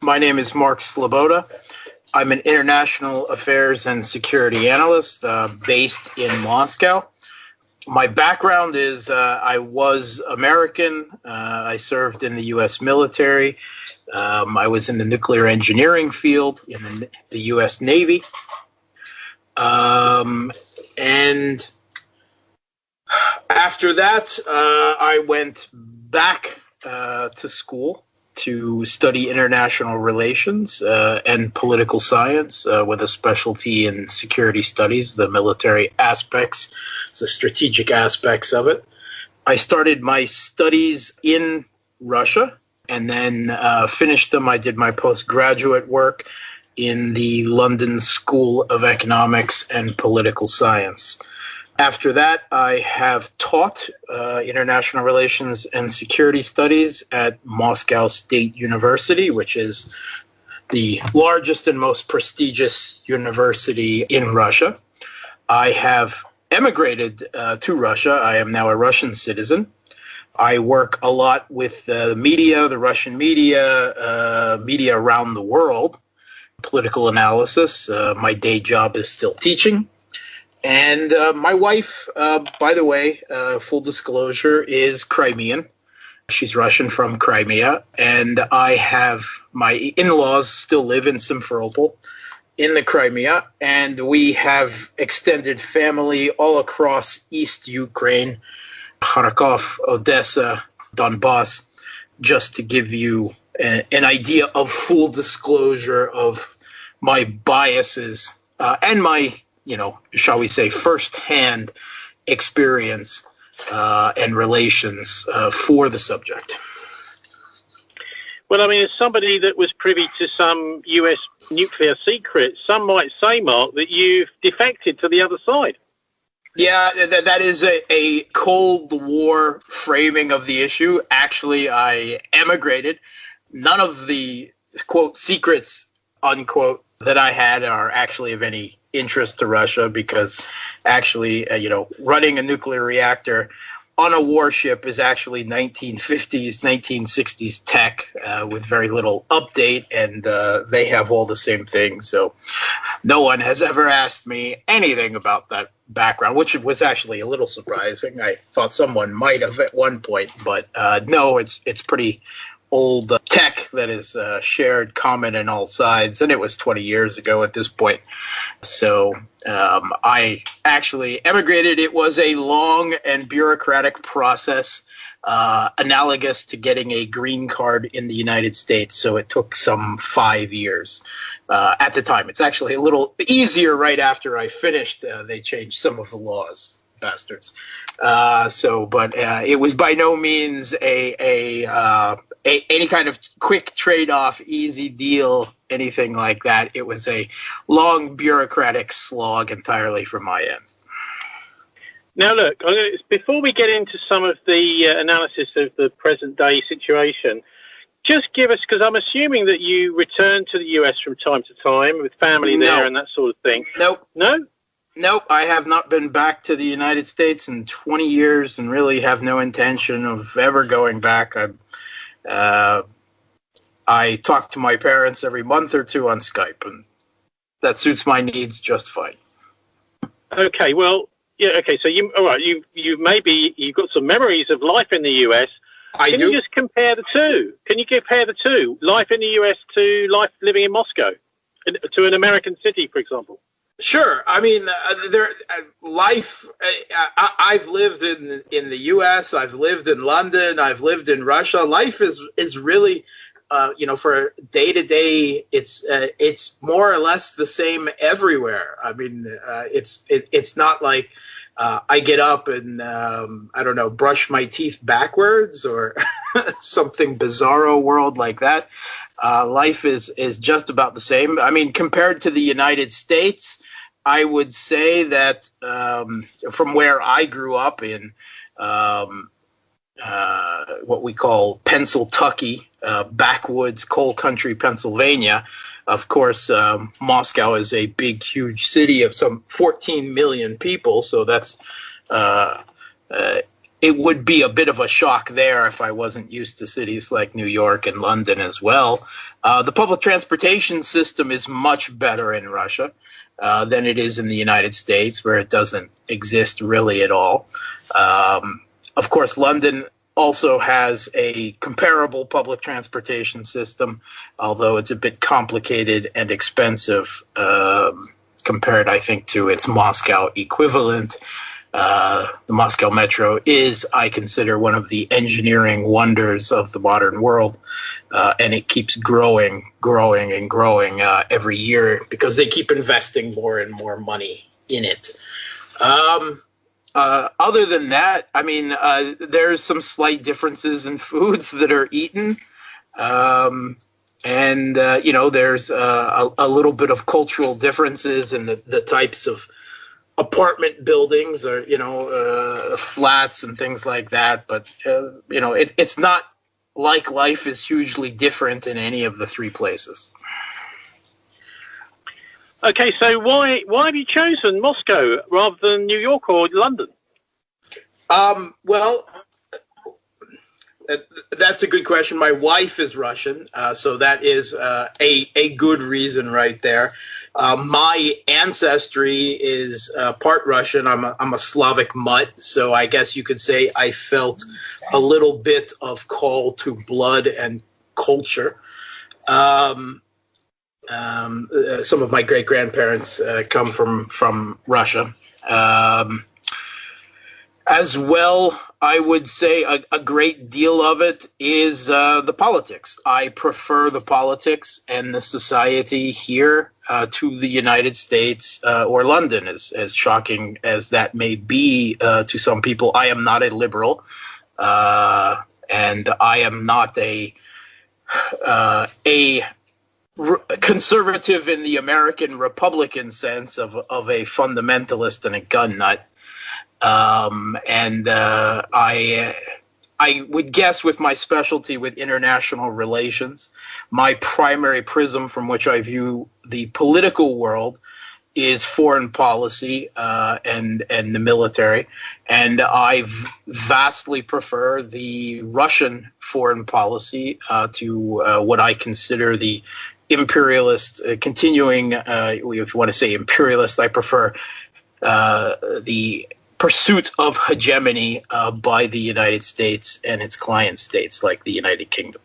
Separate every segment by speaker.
Speaker 1: My name is Mark Sleboda. I'm an international affairs and security analyst based in Moscow. My background is I was American. I served in the U.S. military. I was in the nuclear engineering field in the U.S. Navy. And after that, I went back to school to study international relations and political science with a specialty in security studies, the military aspects, the strategic aspects of it. I started my studies in Russia and then finished them. I did my postgraduate work in the London School of Economics and Political Science. After that, I have taught international relations and security studies at Moscow State University, which is the largest and most prestigious university in Russia. I have emigrated to Russia. I am now a Russian citizen. I work a lot with the media, the Russian media, media around the world, political analysis. My day job is still teaching. And my wife, by the way, full disclosure, is Crimean. She's Russian from Crimea. And I have my in-laws still live in Simferopol in the Crimea. And we have extended family all across East Ukraine, Kharkov, Odessa, Donbass, just to give you an idea of full disclosure of my biases and my, shall we say, firsthand experience and relations for the subject.
Speaker 2: Well, I mean, as somebody that was privy to some US nuclear secrets, some might say, Mark, that you've defected to the other side.
Speaker 1: Yeah, that is a Cold War framing of the issue. Actually, I emigrated. None of the, quote, secrets, unquote, that I had are actually of any interest to Russia because actually, running a nuclear reactor on a warship is actually 1950s, 1960s tech with very little update, and they have all the same things. So no one has ever asked me anything about that background, which was actually a little surprising. I thought someone might have at one point, but no, it's pretty old tech that is shared common in all sides, and it was 20 years ago at this point. So I actually emigrated. It was a long and bureaucratic process, analogous to getting a green card in the United States. So it took some 5 years at the time. It's actually a little easier right after I finished. They changed some of the laws. Bastards. But it was by no means any kind of quick trade-off, easy deal, anything like that. It was a long bureaucratic slog entirely from my end.
Speaker 2: Now, look, before we get into some of the analysis of the present-day situation, just give us, because I'm assuming that you return to the US from time to time with family there and that sort of thing.
Speaker 1: Nope.
Speaker 2: No?
Speaker 1: Nope, I have not been back to the United States in 20 years and really have no intention of ever going back. I talk to my parents every month or two on Skype, and that suits my needs just fine.
Speaker 2: Okay, well, yeah, okay, so you've got some memories of life in the US. Can you just compare the two? Can you compare the two, life in the US to life living in Moscow, to an American city, for example?
Speaker 1: Sure. I mean, life. I've lived in the U.S. I've lived in London. I've lived in Russia. Life is really, for day to day. It's more or less the same everywhere. I mean, it's not like I get up and brush my teeth backwards or something bizarro world like that. Life is just about the same. I mean, compared to the United States, I would say that from where I grew up in what we call Pennsyltucky, backwoods, coal country Pennsylvania, of course, Moscow is a big, huge city of some 14 million people. So that's it would be a bit of a shock there if I wasn't used to cities like New York and London as well. The public transportation system is much better in Russia than it is in the United States, where it doesn't exist really at all. Of course, London also has a comparable public transportation system, although it's a bit complicated and expensive compared, I think, to its Moscow equivalent. The Moscow Metro is, I consider, one of the engineering wonders of the modern world, and it keeps growing every year because they keep investing more and more money in it. Other than that, I mean, there's some slight differences in foods that are eaten. There's a little bit of cultural differences in the types of apartment buildings or, flats and things like that. But, it's not like life is hugely different in any of the three places.
Speaker 2: Okay, so why have you chosen Moscow rather than New York or London?
Speaker 1: Well, that's a good question. My wife is Russian, so that is a good reason right there. My ancestry is part Russian. I'm a Slavic mutt, so I guess you could say I felt a little bit of call to blood and culture. Some of my great-grandparents come from Russia. As well, I would say a great deal of it is the politics. I prefer the politics and the society here to the United States or London, as shocking as that may be to some people. I am not a liberal, and I am not a conservative in the American Republican sense of a fundamentalist and a gun nut. I would guess with my specialty with international relations, my primary prism from which I view the political world is foreign policy and the military. And I vastly prefer the Russian foreign policy to what I consider the imperialist, continuing, if you want to say imperialist, I prefer the pursuit of hegemony by the United States and its client states like the United Kingdom.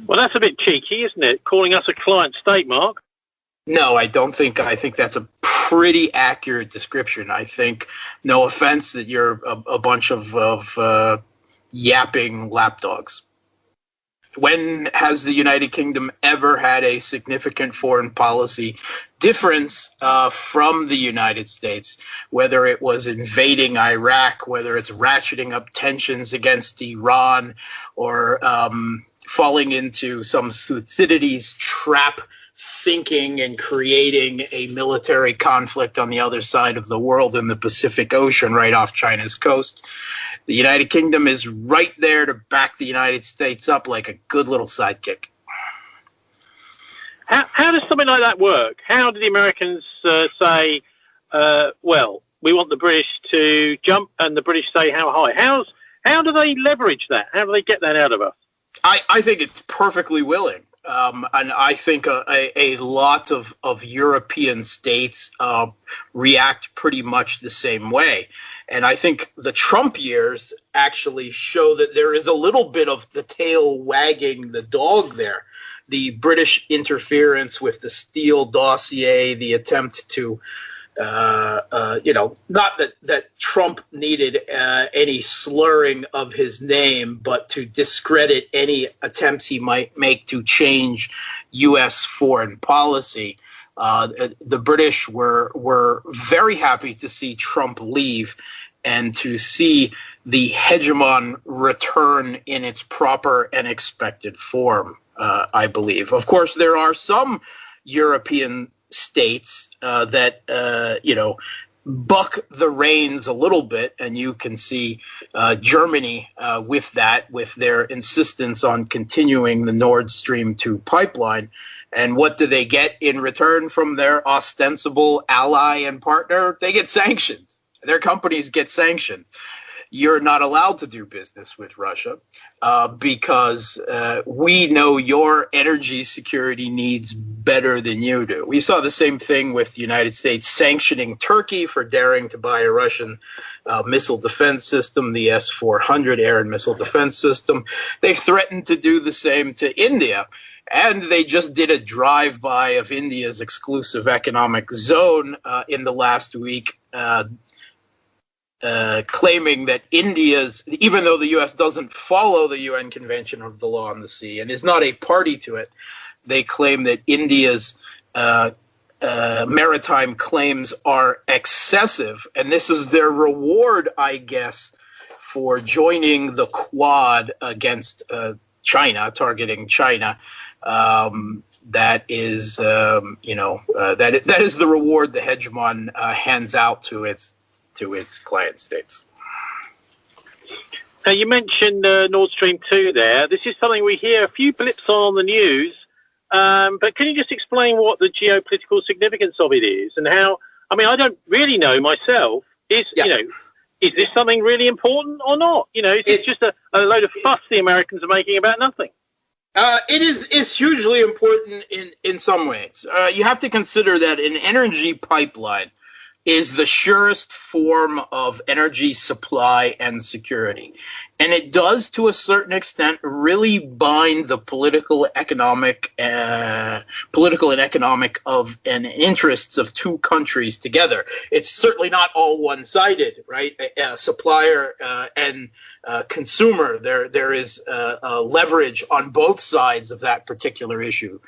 Speaker 2: Well, that's a bit cheeky, isn't it? Calling us a client state, Mark?
Speaker 1: No, I don't think. I think that's a pretty accurate description. I think, no offense, that you're a bunch of yapping lapdogs. When has the United Kingdom ever had a significant foreign policy difference from the United States, whether it was invading Iraq, whether it's ratcheting up tensions against Iran, or falling into some Thucydides trap thinking and creating a military conflict on the other side of the world in the Pacific Ocean right off China's coast? The United Kingdom is right there to back the United States up like a good little sidekick.
Speaker 2: How does something like that work? How do the Americans say, well, we want the British to jump, and the British say how high? How do they leverage that? How do they get that out of us?
Speaker 1: I think it's perfectly willing. And I think a lot of European states react pretty much the same way. And I think the Trump years actually show that there is a little bit of the tail wagging the dog there. The British interference with the Steele dossier, the attempt to, not that Trump needed any slurring of his name, but to discredit any attempts he might make to change U.S. foreign policy. The British were very happy to see Trump leave and to see the hegemon return in its proper and expected form, I believe. Of course, there are some European states that, buck the reins a little bit, and you can see Germany with their insistence on continuing the Nord Stream 2 pipeline. And what do they get in return from their ostensible ally and partner? They get sanctioned. their companies get sanctioned. You're not allowed to do business with Russia because we know your energy security needs better than you do. We saw the same thing with the United States sanctioning Turkey for daring to buy a Russian missile defense system, the S-400 air and missile defense system. They threatened to do the same to India. And they just did a drive-by of India's exclusive economic zone in the last week, claiming that India's, even though the U.S. doesn't follow the UN Convention of the Law on the Sea and is not a party to it, they claim that India's maritime claims are excessive. And this is their reward, I guess, for joining the Quad against China, targeting China. That is, that is the reward the hegemon hands out to its client states.
Speaker 2: Now, you mentioned Nord Stream 2 there. This is something we hear a few blips on the news, but can you just explain what the geopolitical significance of it is and how? I mean, I don't really know myself. Is this something really important or not? Is it just a load of fuss the Americans are making about nothing?
Speaker 1: It's hugely important in some ways. You have to consider that an energy pipeline is the surest form of energy supply and security. And it does, to a certain extent, really bind the political and economic of and interests of two countries together. It's certainly not all one-sided, right? Supplier and consumer, there is leverage on both sides of that particular issue.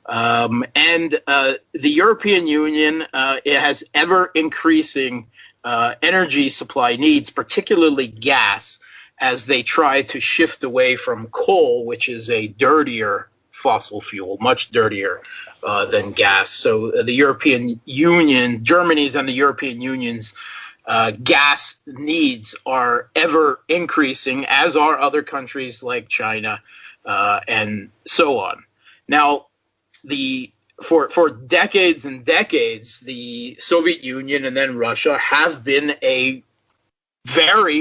Speaker 1: And the European Union it has ever increasing energy supply needs, particularly gas, as they try to shift away from coal, which is a dirtier fossil fuel, much dirtier than gas. So the European Union, Germany's and the European Union's gas needs are ever increasing, as are other countries like China and so on. Now, for decades and decades, the Soviet Union and then Russia have been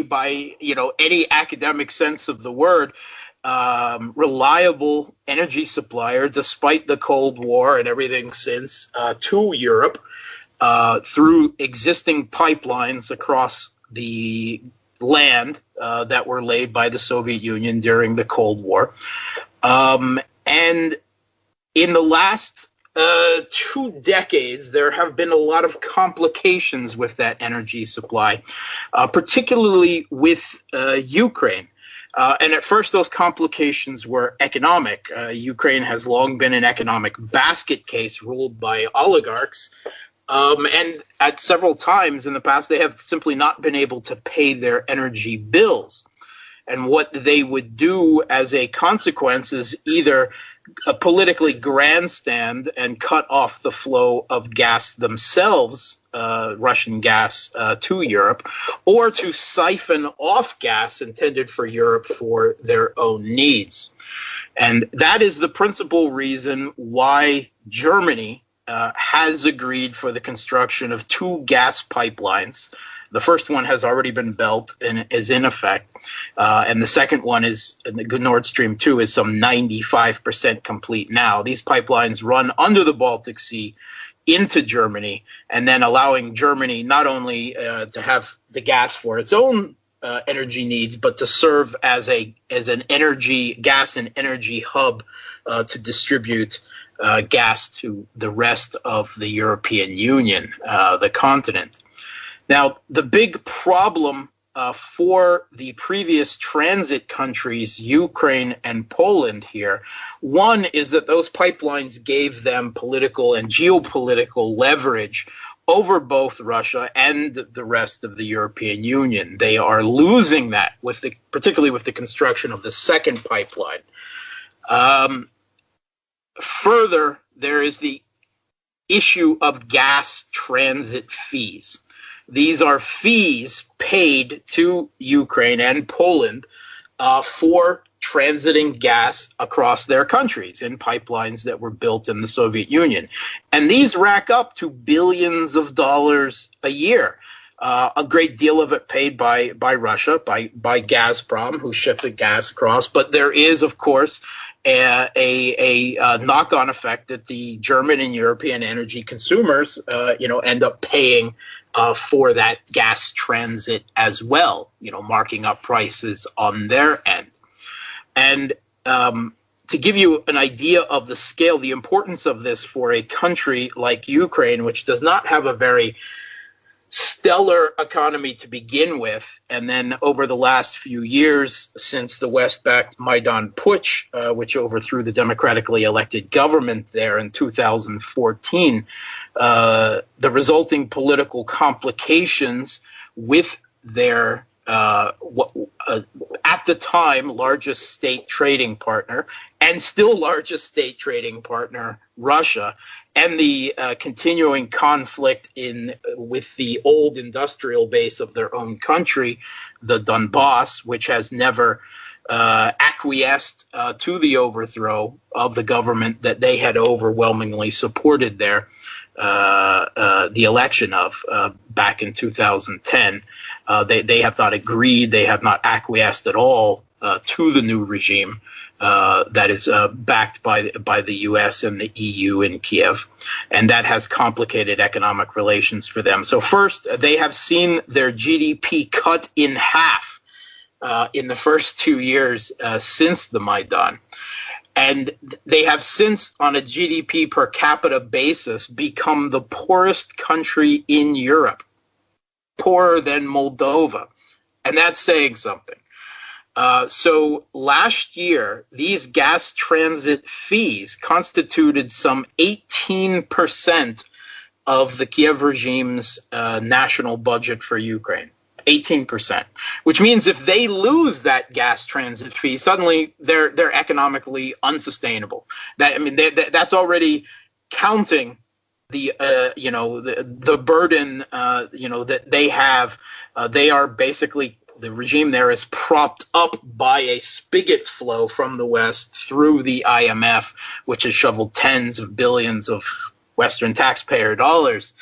Speaker 1: by any academic sense of the word, reliable energy supplier, despite the Cold War and everything since, to Europe through existing pipelines across the land that were laid by the Soviet Union during the Cold War. And in the last 2 decades, there have been a lot of complications with that energy supply, particularly with Ukraine. And at first, those complications were economic. Ukraine has long been an economic basket case ruled by oligarchs. And at several times in the past, they have simply not been able to pay their energy bills. And what they would do as a consequence is either politically grandstand and cut off the flow of gas themselves, Russian gas, to Europe, or to siphon off gas intended for Europe for their own needs. And that is the principal reason why Germany has agreed for the construction of 2 gas pipelines. The first one has already been built and is in effect. And the second one is, the Nord Stream 2 is some 95% complete now. These pipelines run under the Baltic Sea into Germany, and then allowing Germany not only to have the gas for its own energy needs, but to serve as an gas and energy hub to distribute gas to the rest of the European Union, the continent. Now, the big problem for the previous transit countries, Ukraine and Poland here, one is that those pipelines gave them political and geopolitical leverage over both Russia and the rest of the European Union. They are losing that, particularly with the construction of the second pipeline. Further, there is the issue of gas transit fees. These are fees paid to Ukraine and Poland for transiting gas across their countries in pipelines that were built in the Soviet Union. And these rack up to billions of dollars a year. A great deal of it paid by Russia, by Gazprom, who ships the gas across. But there is, of course, a knock-on effect that the German and European energy consumers, end up paying for that gas transit as well, marking up prices on their end. And to give you an idea of the scale, the importance of this for a country like Ukraine, which does not have a very stellar economy to begin with, and then over the last few years since the West-backed Maidan Putsch, which overthrew the democratically elected government there in 2014, the resulting political complications with their at the time largest state trading partner and still largest state trading partner, Russia, and the continuing conflict with the old industrial base of their own country, the Donbass, which has never acquiesced to the overthrow of the government that they had overwhelmingly supported there. The election of back in 2010. They have not agreed, they have not acquiesced at all to the new regime that is backed by the US and the EU in Kiev, and that has complicated economic relations for them. So first, they have seen their GDP cut in half in the first 2 years since the Maidan. And they have since, on a GDP per capita basis, become the poorest country in Europe, poorer than Moldova. And that's saying something. So last year, these gas transit fees constituted some 18% of the Kiev regime's national budget for Ukraine. 18%, which means if they lose that gas transit fee, suddenly they're economically unsustainable. That's already counting the burden that they have. They are basically, the regime there is propped up by a spigot flow from the West through the IMF, which has shoveled tens of billions of Western taxpayer dollars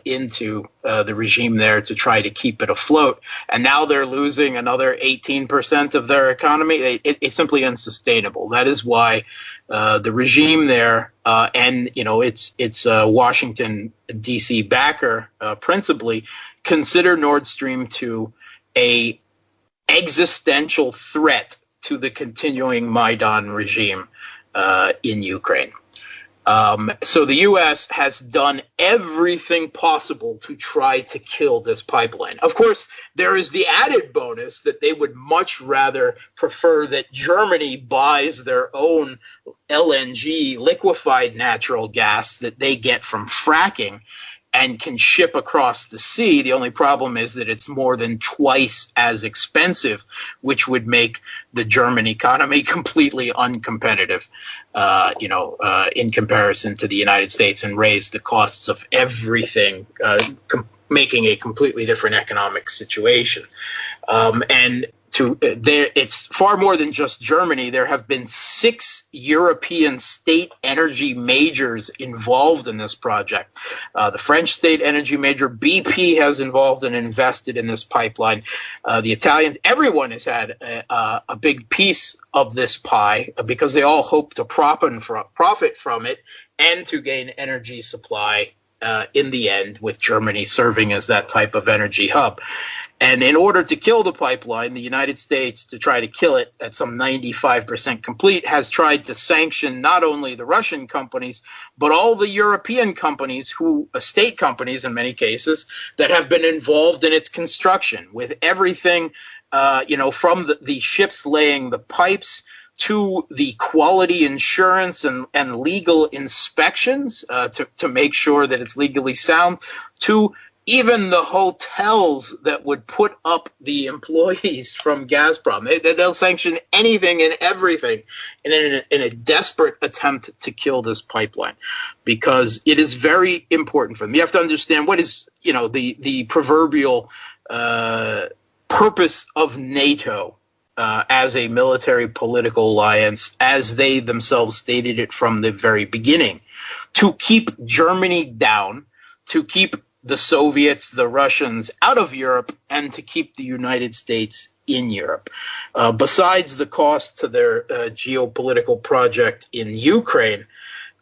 Speaker 1: into the regime there to try to keep it afloat. And now they're losing another 18% of their economy. It's simply unsustainable. That is why the regime there and its Washington, D.C. backer principally consider Nord Stream 2 a existential threat to the continuing Maidan regime in Ukraine. So the U.S. has done everything possible to try to kill this pipeline. Of course, there is the added bonus that they would much rather prefer that Germany buys their own LNG, liquefied natural gas, that they get from fracking and can ship across the sea. The only problem is that it's more than twice as expensive, which would make the German economy completely uncompetitive, in comparison to the United States, and raise the costs of everything, making a completely different economic situation. It's far more than just Germany. There have been 6 European state energy majors involved in this project. The French state energy major BP has involved and invested in this pipeline. The Italians, everyone has had a big piece of this pie because they all hope to profit from it and to gain energy supply in the end, with Germany serving as that type of energy hub. And in order to kill the pipeline, the United States, to try to kill it at some 95% complete, has tried to sanction not only the Russian companies, but all the European companies, state companies in many cases, that have been involved in its construction, with everything, from the ships laying the pipes to the quality insurance and legal inspections to make sure that it's legally sound, to even the hotels that would put up the employees from Gazprom. They'll sanction anything and everything in a desperate attempt to kill this pipeline, because it is very important for them. You have to understand what is, the proverbial purpose of NATO as a military political alliance, as they themselves stated it from the very beginning: to keep Germany down, to keep the Soviets, the Russians out of Europe and to keep the United States in Europe. Besides the cost to their geopolitical project in Ukraine,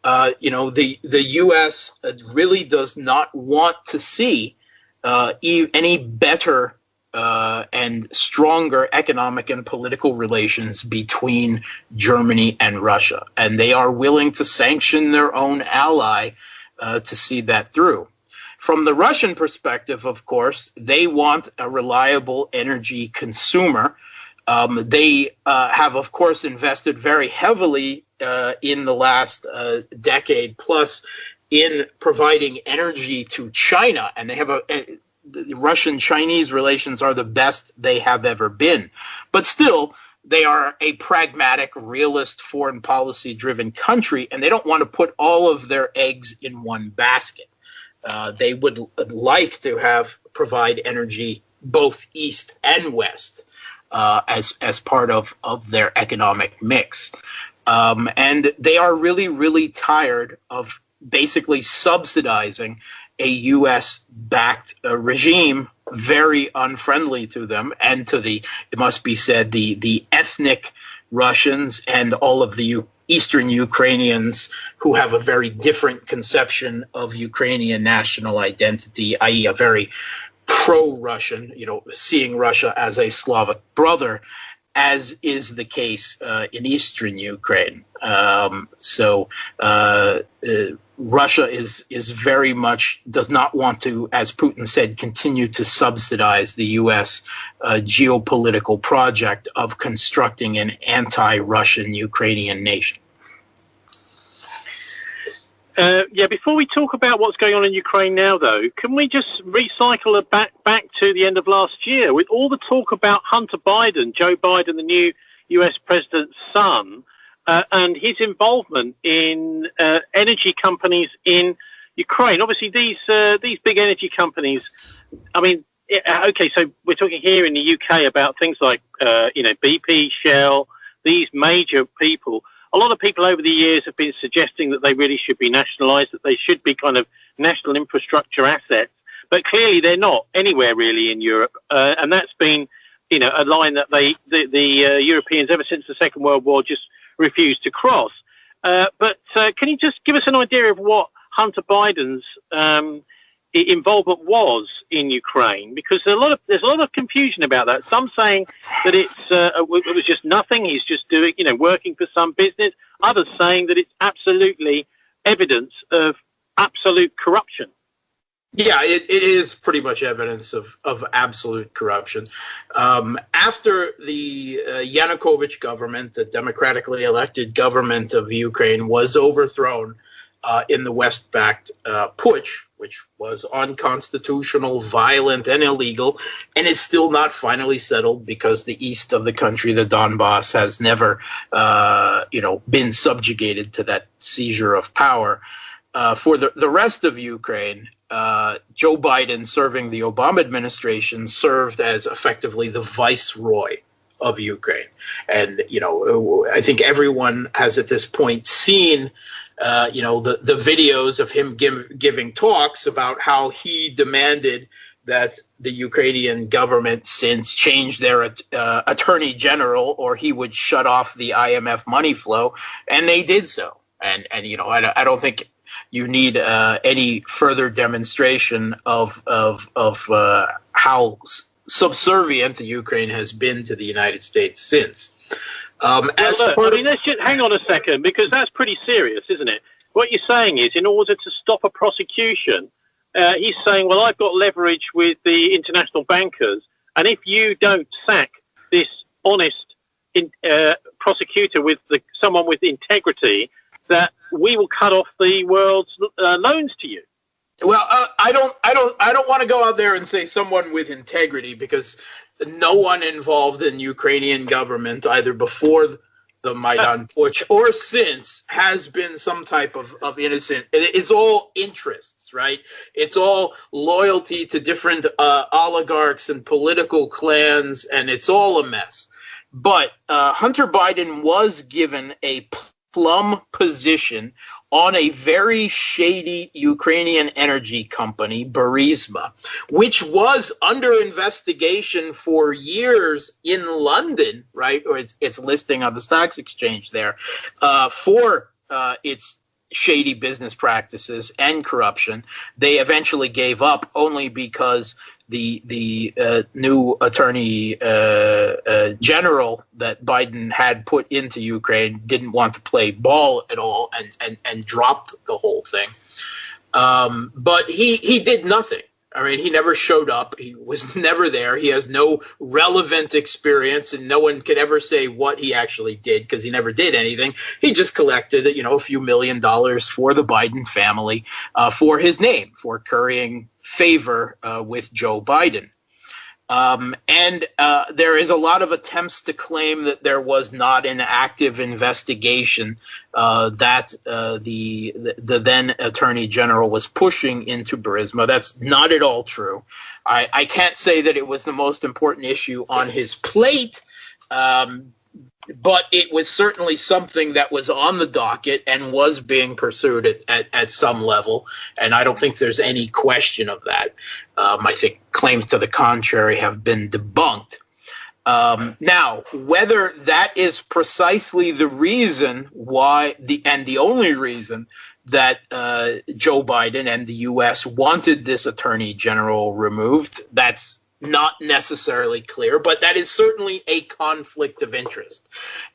Speaker 1: the U.S. really does not want to see any better and stronger economic and political relations between Germany and Russia. And they are willing to sanction their own ally to see that through. From the Russian perspective, of course, they want a reliable energy consumer. They have, of course, invested very heavily in the last decade plus in providing energy to China. And they have the Russian-Chinese relations are the best they have ever been. But still, they are a pragmatic, realist, foreign policy-driven country, and they don't want to put all of their eggs in one basket. They would like to provide energy both east and west as part of their economic mix. And they are really, really tired of basically subsidizing a U.S.-backed regime very unfriendly to them and to it must be said, the ethnic Russians and all of the Eastern Ukrainians who have a very different conception of Ukrainian national identity, i.e. a very pro-Russian, seeing Russia as a Slavic brother, as is the case in Eastern Ukraine. Russia is very much does not want to, as Putin said, continue to subsidize the U.S. Geopolitical project of constructing an anti-Russian Ukrainian nation.
Speaker 2: Before we talk about what's going on in Ukraine now, though, can we just recycle it back to the end of last year with all the talk about Hunter Biden, Joe Biden, the new U.S. president's son, and his involvement in energy companies in Ukraine? Obviously, these big energy companies, so we're talking here in the UK about things like, BP, Shell, these major people. A lot of people over the years have been suggesting that they really should be nationalized, that they should be kind of national infrastructure assets. But clearly they're not anywhere really in Europe. And that's been, a line that the Europeans ever since the Second World War just refused to cross. But can you just give us an idea of what Hunter Biden's involvement was in Ukraine? Because there's a lot of confusion about that. Some saying that it was just nothing. He's just doing, working for some business. Others saying that it's absolutely evidence of absolute corruption.
Speaker 1: Yeah, it is pretty much evidence of absolute corruption. After the Yanukovych government, the democratically elected government of Ukraine, was overthrown in the West-backed putsch, which was unconstitutional, violent, and illegal, and is still not finally settled because the east of the country, the Donbass, has never, been subjugated to that seizure of power. For the rest of Ukraine, Joe Biden, serving the Obama administration, served as effectively the viceroy of Ukraine. And, I think everyone has at this point seen the videos of him giving talks about how he demanded that the Ukrainian government since change their attorney general or he would shut off the IMF money flow. And they did so. And I don't think you need any further demonstration of how subservient the Ukraine has been to the United States since.
Speaker 2: Let's just hang on a second, because that's pretty serious, isn't it? What you're saying is, in order to stop a prosecution, he's saying, well, I've got leverage with the international bankers, and if you don't sack this honest prosecutor with someone with integrity, that we will cut off the world's loans to you.
Speaker 1: Well, I don't want to go out there and say someone with integrity, because no one involved in Ukrainian government, either before the Maidan putsch or since, has been some type of innocent. It's all interests, right? It's all loyalty to different oligarchs and political clans, and it's all a mess. But Hunter Biden was given a plum position on a very shady Ukrainian energy company, Burisma, which was under investigation for years in London, right? Or its listing on the stock exchange there, for its shady business practices and corruption. They eventually gave up only because the new attorney general that Biden had put into Ukraine didn't want to play ball at all and dropped the whole thing. But he did nothing. I mean, he never showed up. He was never there. He has no relevant experience, and no one can ever say what he actually did because he never did anything. He just collected, a few $1 million for the Biden family for his name, for currying favor with Joe Biden. And there is a lot of attempts to claim that there was not an active investigation that the then Attorney General was pushing into Burisma. That's not at all true. I can't say that it was the most important issue on his plate, but it was certainly something that was on the docket and was being pursued at some level, and I don't think there's any question of that. I think claims to the contrary have been debunked. Now, whether that is precisely the reason why, the only reason that Joe Biden and the U.S. wanted this attorney general removed, that's not necessarily clear, but that is certainly a conflict of interest.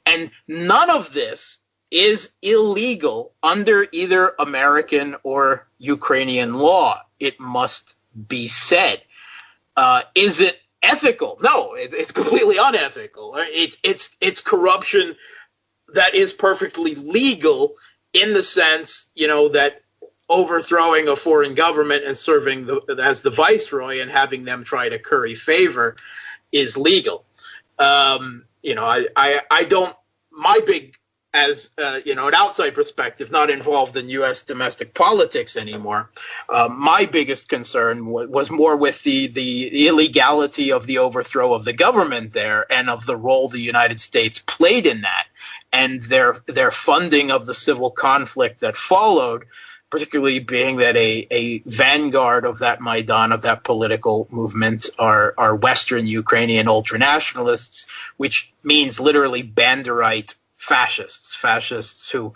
Speaker 1: And none of this is illegal under either American or Ukrainian law, it must be said. Is it ethical? No, it's completely unethical. It's corruption that is perfectly legal in the sense, that overthrowing a foreign government and serving as the viceroy and having them try to curry favor is legal. I don't, my big, as an outside perspective, not involved in U.S. domestic politics anymore, my biggest concern was more with the illegality of the overthrow of the government there and of the role the United States played in that, and their funding of the civil conflict that followed, particularly being that a vanguard of that Maidan, of that political movement, are Western Ukrainian ultranationalists, which means literally Banderite fascists who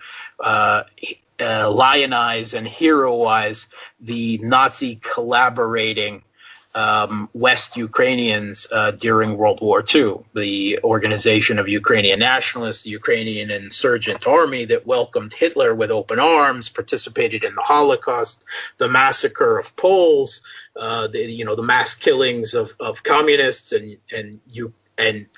Speaker 1: lionize and heroize the Nazi collaborating West Ukrainians during World War II, the organization of Ukrainian nationalists, the Ukrainian insurgent army that welcomed Hitler with open arms, participated in the Holocaust, the massacre of Poles, the mass killings of communists and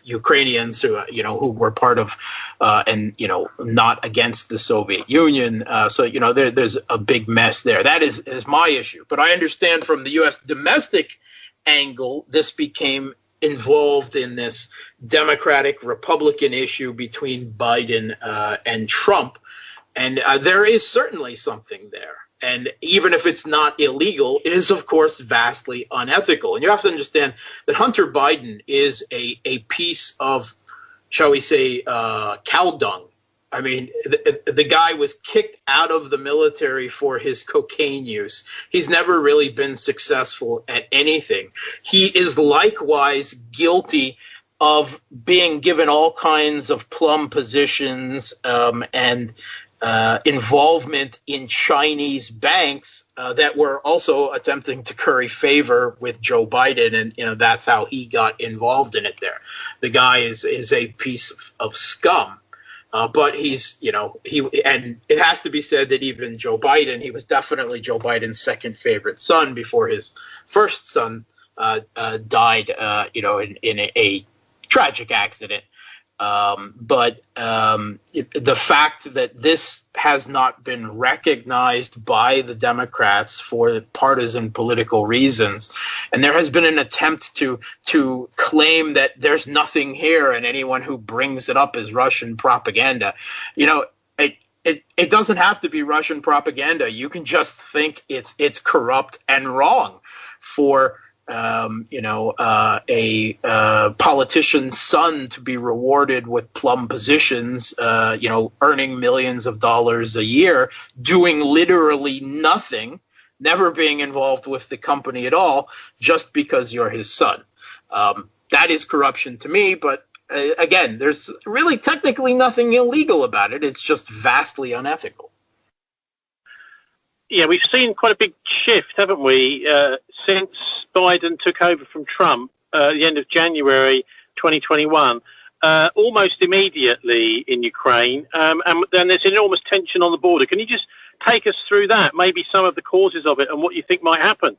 Speaker 1: Ukrainians who were part of not against the Soviet Union. There's a big mess there. That is my issue. But I understand from the U.S. domestic angle, this became involved in this Democratic-Republican issue between Biden and Trump. And there is certainly something there. And even if it's not illegal, it is, of course, vastly unethical. And you have to understand that Hunter Biden is a piece of, shall we say, cow dung. I mean, the guy was kicked out of the military for his cocaine use. He's never really been successful at anything. He is likewise guilty of being given all kinds of plum positions and involvement in Chinese banks that were also attempting to curry favor with Joe Biden, and that's how he got involved in it there. The guy is a piece of scum. But he's, and it has to be said that even Joe Biden, he was definitely Joe Biden's second favorite son before his first son died, in a tragic accident. But the fact that this has not been recognized by the Democrats for partisan political reasons, and there has been an attempt to claim that there's nothing here, and anyone who brings it up is Russian propaganda. It doesn't have to be Russian propaganda. You can just think it's corrupt and wrong for a politician's son to be rewarded with plum positions, earning millions of dollars a year, doing literally nothing, never being involved with the company at all, just because you're his son. That is corruption to me, but again, there's really technically nothing illegal about it. It's just vastly unethical.
Speaker 2: Yeah, we've seen quite a big shift, haven't we, since Biden took over from Trump at the end of January 2021, almost immediately in Ukraine. And then there's enormous tension on the border. Can you just take us through that, maybe some of the causes of it and what you think might happen?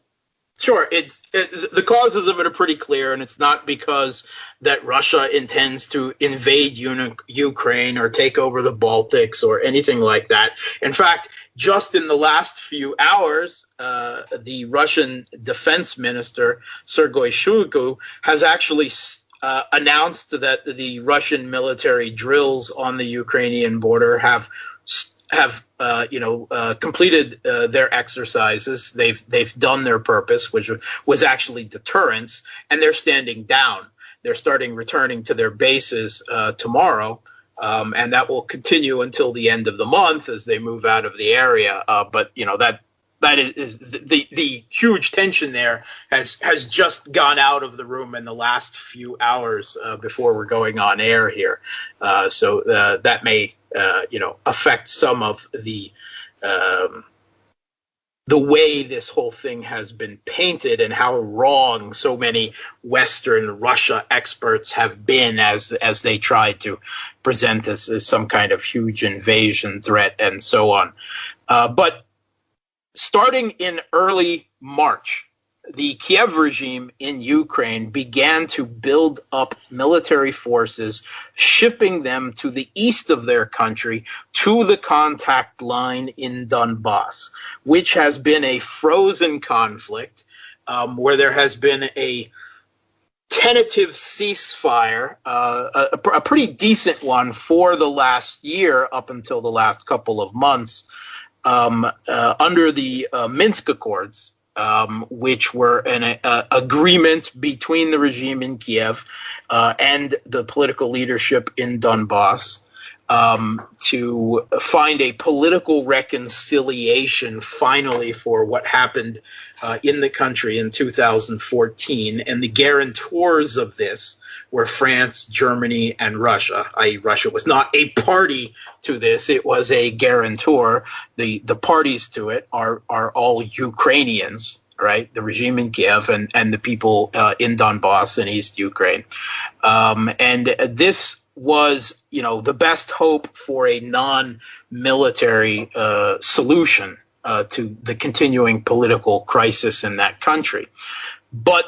Speaker 1: Sure. The causes of it are pretty clear, and it's not because that Russia intends to invade Ukraine or take over the Baltics or anything like that. In fact, just in the last few hours, the Russian defense minister, Sergei Shoigu, has actually announced that the Russian military drills on the Ukrainian border have completed their exercises. They've done their purpose, which was actually deterrence, and they're standing down. They're returning to their bases tomorrow, and that will continue until the end of the month as they move out of the area. But that is the huge tension there has just gone out of the room in the last few hours before we're going on air here. So that may affect some of the way this whole thing has been painted and how wrong so many Western Russia experts have been as they try to present this as some kind of huge invasion threat and so on. But starting in early March, the Kiev regime in Ukraine began to build up military forces, shipping them to the east of their country to the contact line in Donbass, which has been a frozen conflict where there has been a tentative ceasefire, a pretty decent one for the last year up until the last couple of months, under the Minsk Accords, which were an agreement between the regime in Kiev and the political leadership in Donbass to find a political reconciliation finally for what happened in the country in 2014. And the guarantors of this were France, Germany, and Russia. i.e. Russia was not a party to this. It was a guarantor. The parties to it are all Ukrainians, right? The regime in Kiev and the people in Donbass and East Ukraine. And this was, the best hope for a non-military solution to the continuing political crisis in that country. But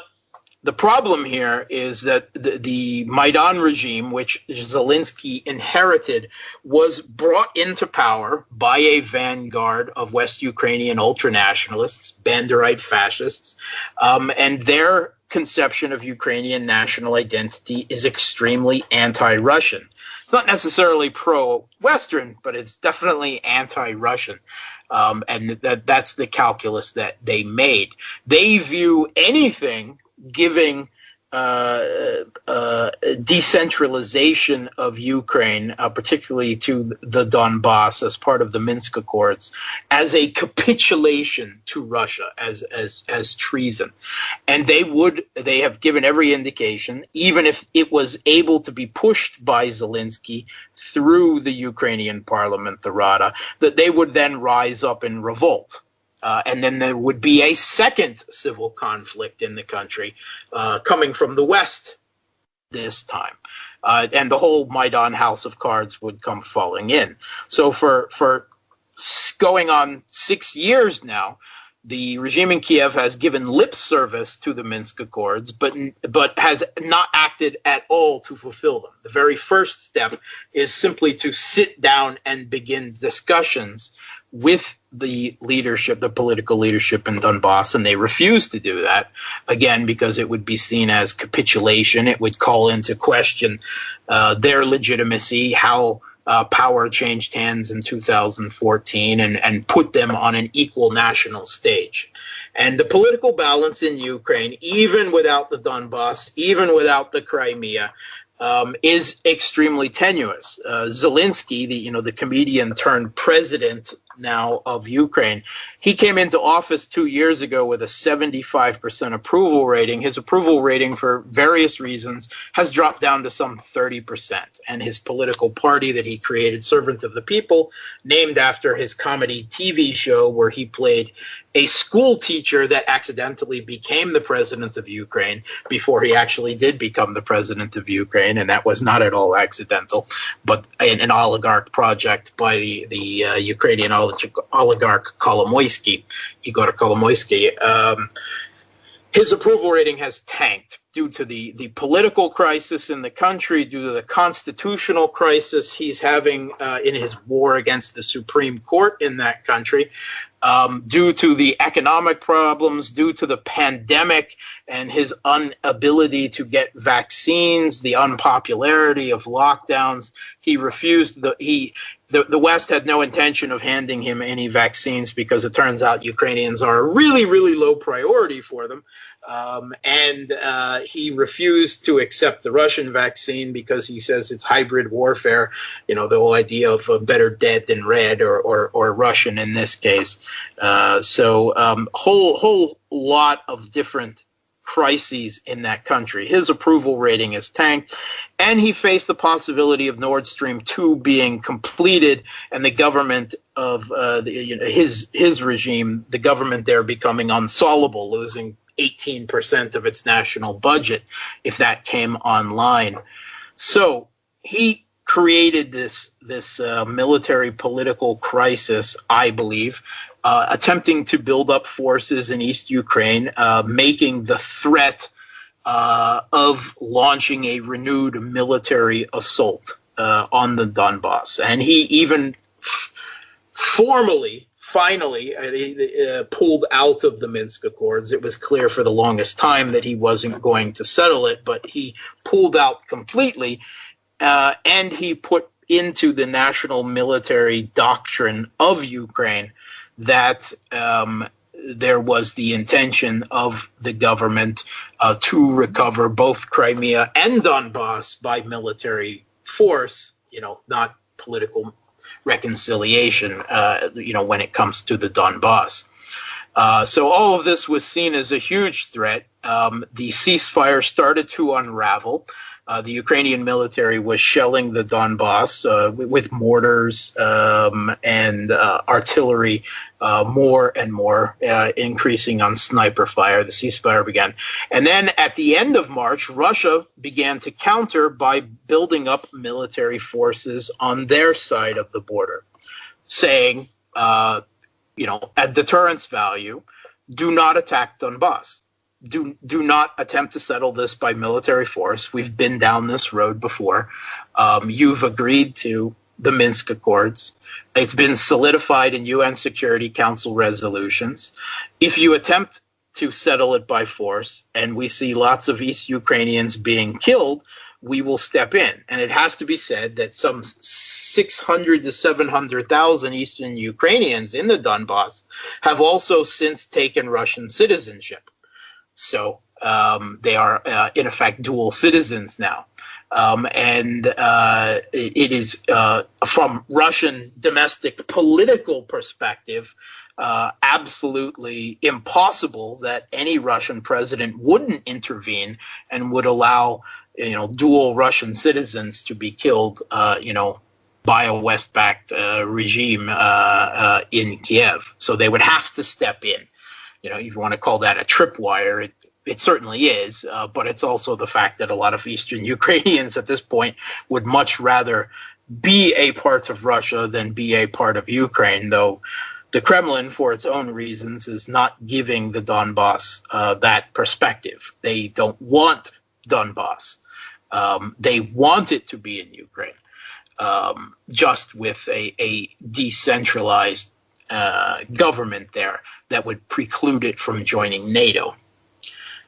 Speaker 1: the problem here is that the Maidan regime, which Zelensky inherited, was brought into power by a vanguard of West Ukrainian ultranationalists, Banderite fascists, and their conception of Ukrainian national identity is extremely anti-Russian. It's not necessarily pro-Western, but it's definitely anti-Russian. And that's the calculus that they made. They view anything giving decentralization of Ukraine, particularly to the Donbass as part of the Minsk Accords, as a capitulation to Russia, as treason. And they have given every indication, even if it was able to be pushed by Zelensky through the Ukrainian parliament, the Rada, that they would then rise up in revolt. And then there would be a second civil conflict in the country coming from the West this time. And the whole Maidan house of cards would come falling in. So for going on 6 years now, the regime in Kiev has given lip service to the Minsk Accords, but has not acted at all to fulfill them. The very first step is simply to sit down and begin discussions with the leadership, the political leadership in Donbass, and they refuse to do that, again, because it would be seen as capitulation. It would call into question their legitimacy, how power changed hands in 2014 and put them on an equal national stage. And the political balance in Ukraine, even without the Donbass, even without the Crimea, is extremely tenuous. Zelensky, the comedian turned president now of Ukraine, he came into office 2 years ago with a 75% approval rating. His approval rating, for various reasons, has dropped down to some 30%. And his political party that he created, Servant of the People, named after his comedy TV show where he played a school teacher that accidentally became the president of Ukraine before he actually did become the president of Ukraine, and that was not at all accidental, but an oligarch project by the Ukrainian oligarch Igor Kolomoisky. His approval rating has tanked due to the political crisis in the country, due to the constitutional crisis he's having in his war against the Supreme Court in that country, due to the economic problems, due to the pandemic and his inability to get vaccines, the unpopularity of lockdowns. He refused the West had no intention of handing him any vaccines because it turns out Ukrainians are a really, really low priority for them. And he refused to accept the Russian vaccine because he says it's hybrid warfare, the whole idea of better dead than red or Russian in this case. Whole lot of different crises in that country. His approval rating is tanked, and he faced the possibility of Nordstream 2 being completed and the government of his regime, the government there becoming unsolvable, losing 18% of its national budget if that came online. So he created this military political crisis, I believe, attempting to build up forces in East Ukraine, making the threat of launching a renewed military assault on the Donbass. And he even finally pulled out of the Minsk Accords. It was clear for the longest time that he wasn't going to settle it, but he pulled out completely, and he put into the national military doctrine of Ukraine that there was the intention of the government to recover both Crimea and Donbass by military force, not political reconciliation, when it comes to the Donbass. So all of this was seen as a huge threat. The ceasefire started to unravel. The Ukrainian military was shelling the Donbass with mortars and artillery more and more, increasing on sniper fire. The ceasefire began. And then at the end of March, Russia began to counter by building up military forces on their side of the border, saying, at deterrence value, do not attack Donbass. Do not attempt to settle this by military force. We've been down this road before. You've agreed to the Minsk Accords. It's been solidified in UN Security Council resolutions. If you attempt to settle it by force, and we see lots of East Ukrainians being killed, we will step in. And it has to be said that some 600 to 700,000 Eastern Ukrainians in the Donbass have also since taken Russian citizenship. So they are, in effect, dual citizens now. And it is, from Russian domestic political perspective, absolutely impossible that any Russian president wouldn't intervene and would allow, dual Russian citizens to be killed, by a West-backed regime in Kiev. So they would have to step in. If you want to call that a tripwire, it certainly is, but it's also the fact that a lot of Eastern Ukrainians at this point would much rather be a part of Russia than be a part of Ukraine, though the Kremlin, for its own reasons, is not giving the Donbass that perspective. They don't want Donbass. They want it to be in Ukraine, just with a decentralized government there that would preclude it from joining NATO.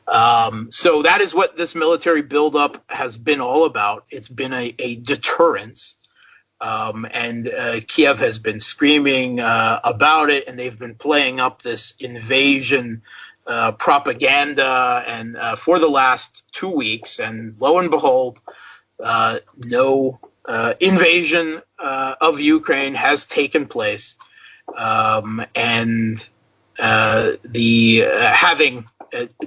Speaker 1: So that is what this military buildup has been all about. It's been a deterrence And Kiev has been screaming about it, and they've been playing up this invasion propaganda and for the last 2 weeks. And lo and behold, no invasion of Ukraine has taken place, and having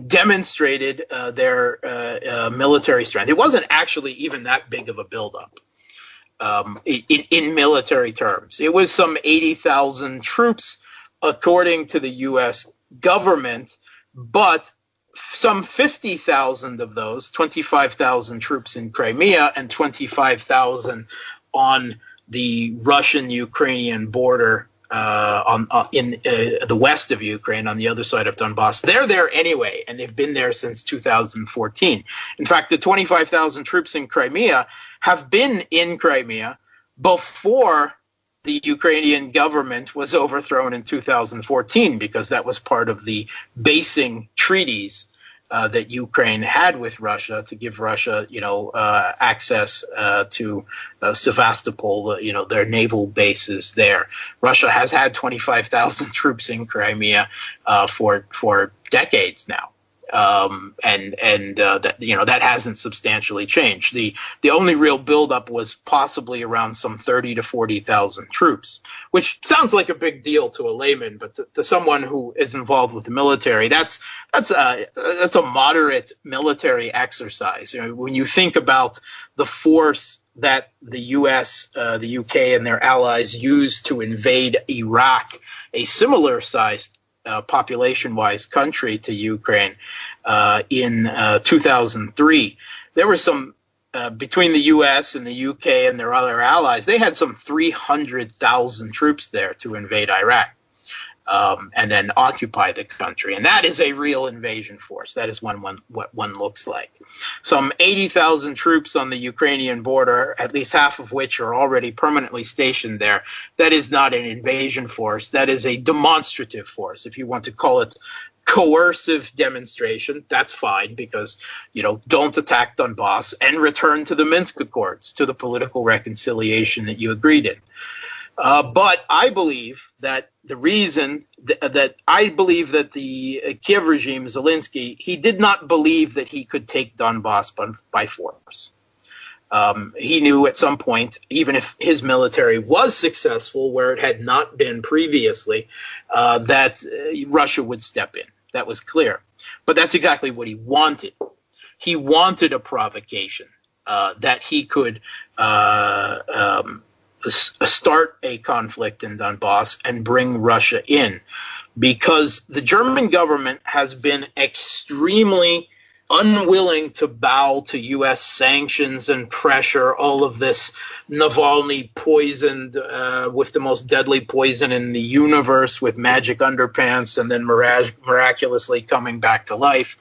Speaker 1: demonstrated their military strength. It wasn't actually even that big of a buildup in military terms. It was some 80,000 troops, according to the U.S. government, but some 50,000 of those, 25,000 troops in Crimea and 25,000 on the Russian-Ukrainian border in the west of Ukraine, on the other side of Donbass. They're there anyway, and they've been there since 2014. In fact, the 25,000 troops in Crimea have been in Crimea before the Ukrainian government was overthrown in 2014, because that was part of the basing treaties that Ukraine had with Russia to give Russia, access to Sevastopol, their naval bases there. Russia has had 25,000 troops in Crimea for decades now. That hasn't substantially changed. The only real buildup was possibly around some 30 to 40,000 troops, which sounds like a big deal to a layman, but to someone who is involved with the military, that's a moderate military exercise. When you think about the force that the U.S., the U.K., and their allies used to invade Iraq, a similar sized population-wise country to Ukraine in 2003. There were some, between the U.S. and the U.K. and their other allies, they had some 300,000 troops there to invade Iraq and then occupy the country. And that is a real invasion force. That is what one looks like. Some 80,000 troops on the Ukrainian border, at least half of which are already permanently stationed there. That is not an invasion force. That is a demonstrative force. If you want to call it coercive demonstration, that's fine, because, don't attack Donbass and return to the Minsk Accords, to the political reconciliation that you agreed in. But I believe that the reason that the Kiev regime, Zelensky, he did not believe that he could take Donbass by force. He knew at some point, even if his military was successful where it had not been previously, that Russia would step in. That was clear. But that's exactly what he wanted. He wanted a provocation that he could start a conflict in Donbass and bring Russia in, because the German government has been extremely unwilling to bow to U.S. sanctions and pressure. All of this Navalny poisoned with the most deadly poison in the universe, with magic underpants, and then miraculously coming back to life.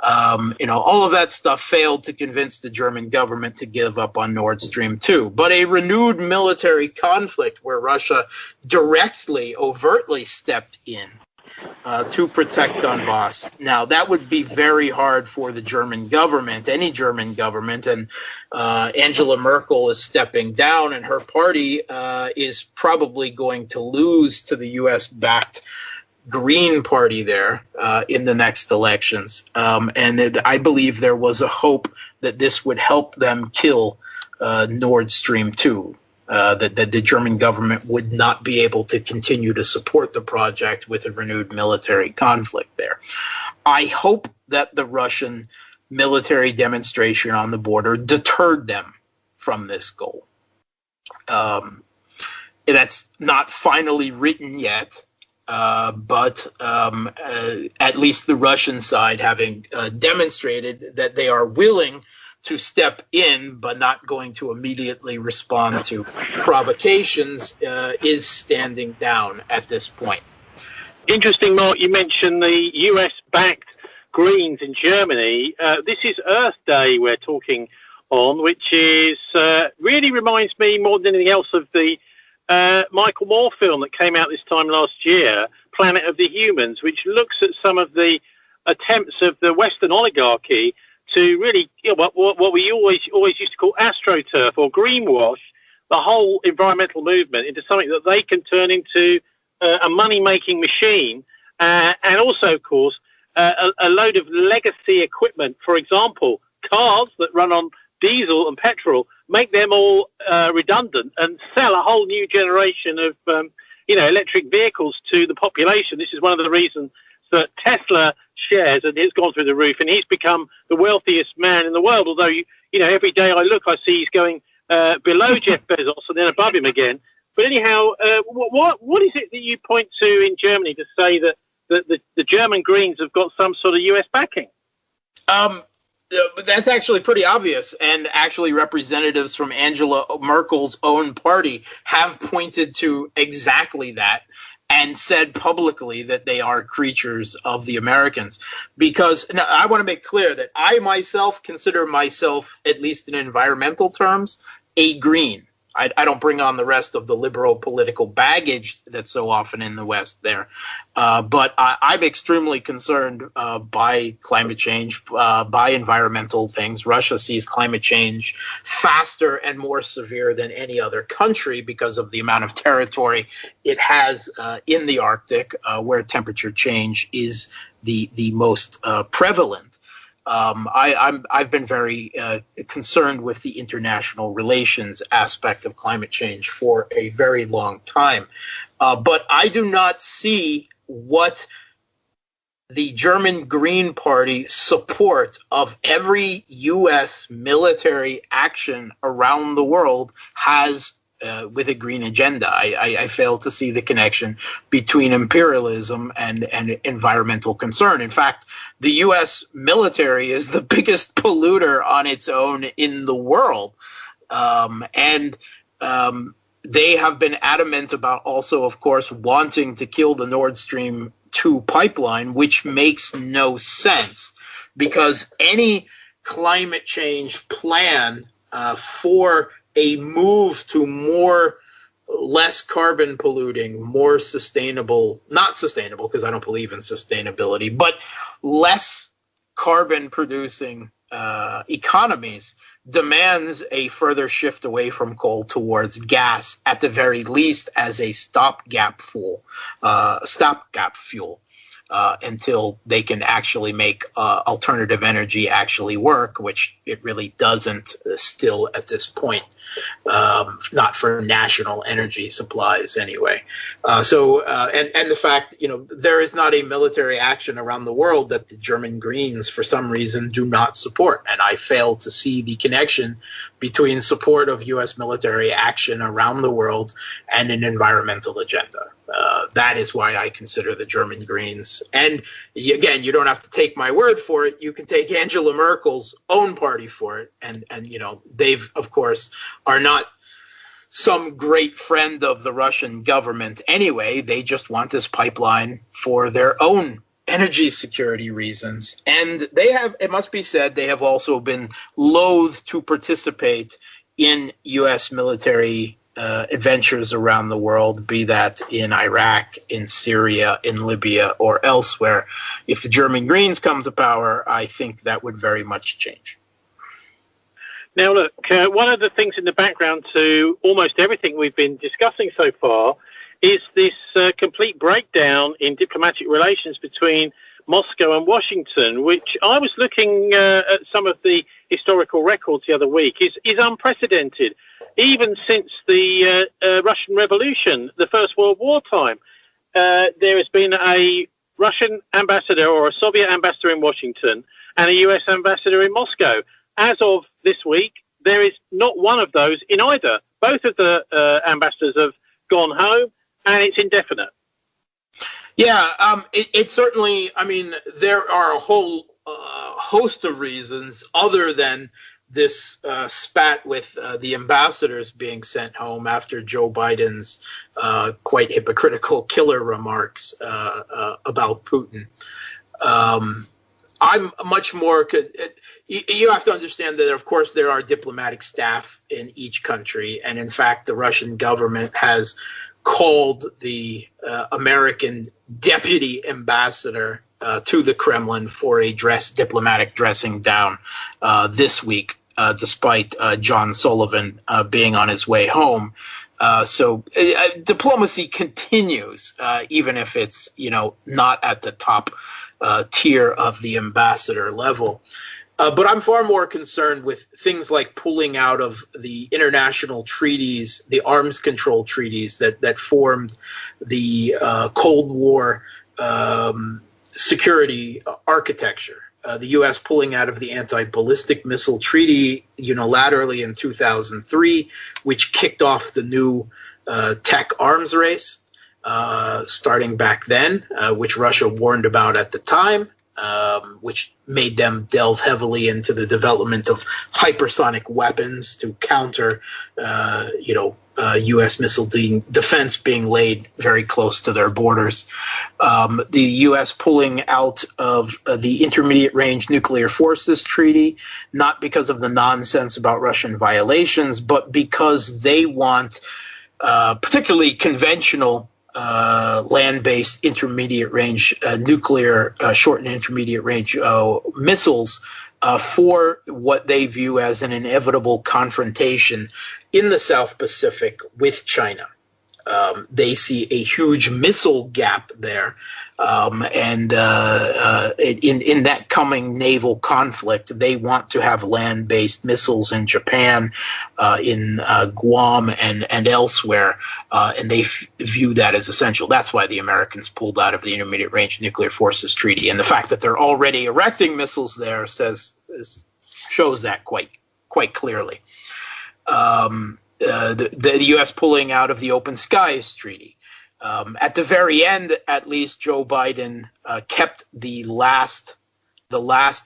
Speaker 1: All of that stuff failed to convince the German government to give up on Nordstream 2. But a renewed military conflict where Russia directly, overtly stepped in to protect Donbass. Now, that would be very hard for the German government, any German government, and Angela Merkel is stepping down, and her party is probably going to lose to the US-backed Green Party there in the next elections. And I believe there was a hope that this would help them kill Nord Stream 2, that the German government would not be able to continue to support the project with a renewed military conflict there. I hope that the Russian military demonstration on the border deterred them from this goal. That's not finally written yet. But at least the Russian side having demonstrated that they are willing to step in, but not going to immediately respond to provocations, is standing down at this point.
Speaker 2: Interesting, Mark, you mentioned the US-backed Greens in Germany. This is Earth Day we're talking on, which is really reminds me more than anything else of the Michael Moore film that came out this time last year, Planet of the Humans, which looks at some of the attempts of the Western oligarchy to really, what we always used to call astroturf or greenwash the whole environmental movement into something that they can turn into a money-making machine, and also, of course, a load of legacy equipment. For example, cars that run on diesel and petrol, make them all redundant and sell a whole new generation of electric vehicles to the population. This is one of the reasons that Tesla shares, and it's gone through the roof, and he's become the wealthiest man in the world. Although every day I look, I see he's going below Jeff Bezos and then above him again. But anyhow, what is it that you point to in Germany to say that the German Greens have got some sort of US backing?
Speaker 1: That's actually pretty obvious, and actually representatives from Angela Merkel's own party have pointed to exactly that and said publicly that they are creatures of the Americans. Because now, I want to make clear that I myself consider myself, at least in environmental terms, a green. I don't bring on the rest of the liberal political baggage that's so often in the West there. But I'm extremely concerned by climate change, by environmental things. Russia sees climate change faster and more severe than any other country because of the amount of territory it has in the Arctic, where temperature change is the most prevalent. I've been very concerned with the international relations aspect of climate change for a very long time. But I do not see what the German Green Party support of every U.S. military action around the world has with a green agenda. I fail to see the connection between imperialism and environmental concern. In fact, the U.S. military is the biggest polluter on its own in the world. And they have been adamant about also, of course, wanting to kill the Nordstream 2 pipeline, which makes no sense because any climate change plan for a move to less carbon polluting, more sustainable, not sustainable because I don't believe in sustainability, but less carbon producing economies demands a further shift away from coal towards gas, at the very least as a stopgap fuel, until they can actually make alternative energy actually work, which it really doesn't still at this point, not for national energy supplies anyway. And the fact, there is not a military action around the world that the German Greens, for some reason, do not support. And I fail to see the connection between support of U.S. military action around the world and an environmental agenda. That is why I consider the German Greens. And again, you don't have to take my word for it. You can take Angela Merkel's own party for it. And they've, of course, are not some great friend of the Russian government anyway. They just want this pipeline for their own energy security reasons. And they have, it must be said, they have also been loath to participate in U.S. military adventures around the world, be that in Iraq, in Syria, in Libya, or elsewhere. If the German Greens come to power, I think that would very much change.
Speaker 2: Now, look, one of the things in the background to almost everything we've been discussing so far is this complete breakdown in diplomatic relations between Moscow and Washington, which I was looking at some of the historical records the other week, is unprecedented. Even since the Russian Revolution, the First World War time, there has been a Russian ambassador or a Soviet ambassador in Washington and a US ambassador in Moscow. As of this week, there is not one of those in either. Both of the ambassadors have gone home, and it's indefinite.
Speaker 1: Yeah, it certainly, I mean, there are a whole host of reasons other than this spat with the ambassadors being sent home after Joe Biden's quite hypocritical killer remarks about Putin. I'm much more. You have to understand that, of course, there are diplomatic staff in each country. And in fact, the Russian government has called the American deputy ambassador to the Kremlin for a diplomatic dressing down this week. despite John Sullivan being on his way home. So diplomacy continues, even if it's, not at the top tier of the ambassador level. But I'm far more concerned with things like pulling out of the international treaties, the arms control treaties that formed the Cold War security architecture. The U.S. pulling out of the anti-ballistic missile treaty unilaterally in 2003, which kicked off the new tech arms race starting back then, which Russia warned about at the time. Which made them delve heavily into the development of hypersonic weapons to counter, U.S. missile defense being laid very close to their borders. The U.S. pulling out of the Intermediate Range Nuclear Forces Treaty, not because of the nonsense about Russian violations, but because they want particularly conventional land-based intermediate range nuclear short and intermediate range missiles for what they view as an inevitable confrontation in the South Pacific with China. They see a huge missile gap there, and in that coming naval conflict, they want to have land-based missiles in Japan, in Guam, and elsewhere, and they view that as essential. That's why the Americans pulled out of the Intermediate Range Nuclear Forces Treaty, and the fact that they're already erecting missiles there shows that quite clearly. The U.S. pulling out of the Open Skies Treaty. At the very end, at least, Joe Biden kept the last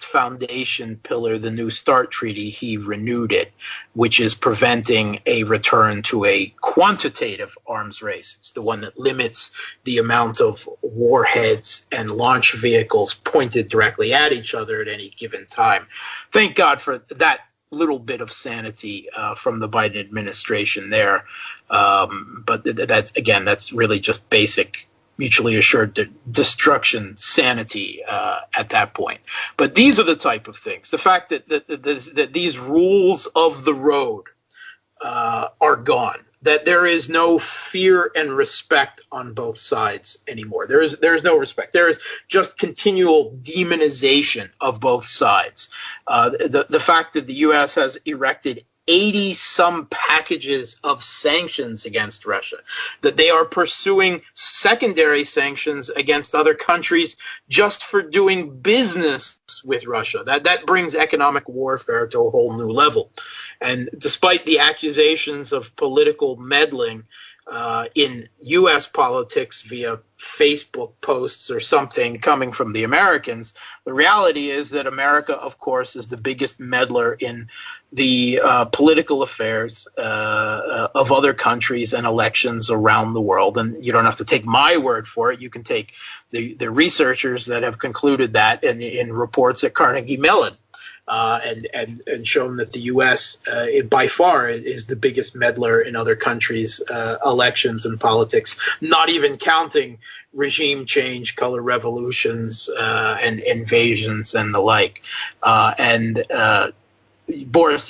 Speaker 1: foundation pillar, the New START Treaty. He renewed it, which is preventing a return to a quantitative arms race. It's the one that limits the amount of warheads and launch vehicles pointed directly at each other at any given time. Thank God for that little bit of sanity from the Biden administration there. But that's really just basic mutually assured destruction sanity at that point. But these are the type of things. The fact that these rules of the road are gone, that there is no fear and respect on both sides anymore. There is no respect. There is just continual demonization of both sides. The fact that the U.S. has erected 80-some packages of sanctions against Russia, that they are pursuing secondary sanctions against other countries just for doing business with Russia. That brings economic warfare to a whole new level. And despite the accusations of political meddling in U.S. politics via Facebook posts or something coming from the Americans, the reality is that America, of course, is the biggest meddler in the political affairs of other countries and elections around the world. And you don't have to take my word for it. You can take the researchers that have concluded that in reports at Carnegie Mellon. And shown that the U.S. By far is the biggest meddler in other countries' elections and politics, not even counting regime change, color revolutions, and invasions and the like. Boris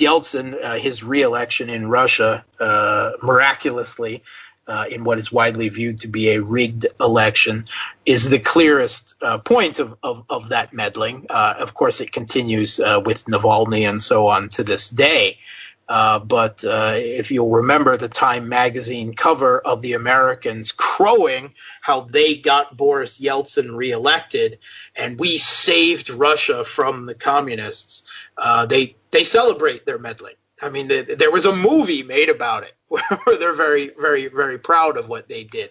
Speaker 1: Yeltsin, his re-election in Russia, miraculously, in what is widely viewed to be a rigged election, is the clearest point of that meddling. Of course, it continues with Navalny and so on to this day. But if you'll remember the Time magazine cover of the Americans crowing how they got Boris Yeltsin reelected and we saved Russia from the communists, they celebrate their meddling. I mean, there was a movie made about it where they're very, very, very proud of what they did.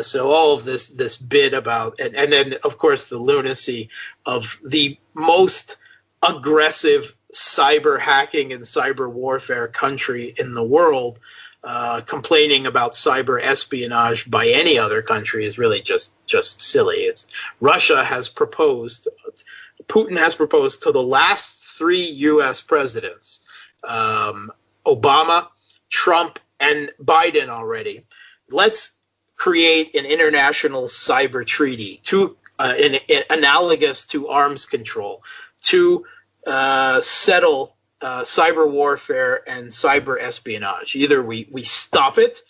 Speaker 1: So all of this bit about, and then, of course, the lunacy of the most aggressive cyber hacking and cyber warfare country in the world, complaining about cyber espionage by any other country is really just silly. Putin has proposed to the last 3 U.S. presidents, Obama, Trump, and Biden already. Let's create an international cyber treaty analogous to arms control to settle cyber warfare and cyber espionage. Either we stop it,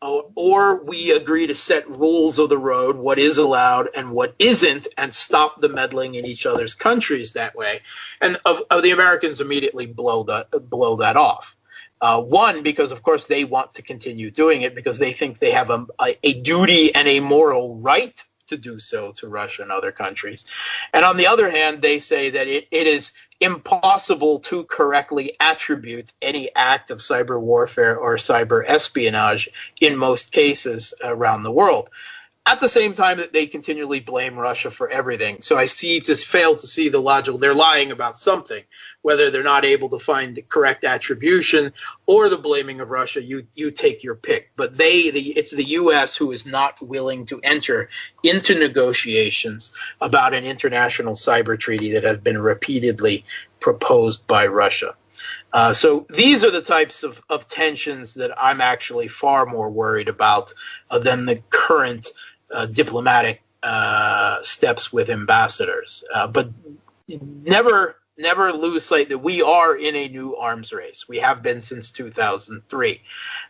Speaker 1: or we agree to set rules of the road, what is allowed and what isn't, and stop the meddling in each other's countries that way. And the Americans immediately blow that off. One, because of course they want to continue doing it because they think they have a duty and a moral right to do so to Russia and other countries. And on the other hand, they say that it is impossible to correctly attribute any act of cyber warfare or cyber espionage in most cases around the world. At the same time that they continually blame Russia for everything. So I fail to see the logical. They're lying about something, whether they're not able to find correct attribution or the blaming of Russia. You take your pick. But it's the U.S. who is not willing to enter into negotiations about an international cyber treaty that have been repeatedly proposed by Russia. So these are the types of tensions that I'm actually far more worried about than the current diplomatic steps with ambassadors. But never lose sight that we are in a new arms race. We have been since 2003.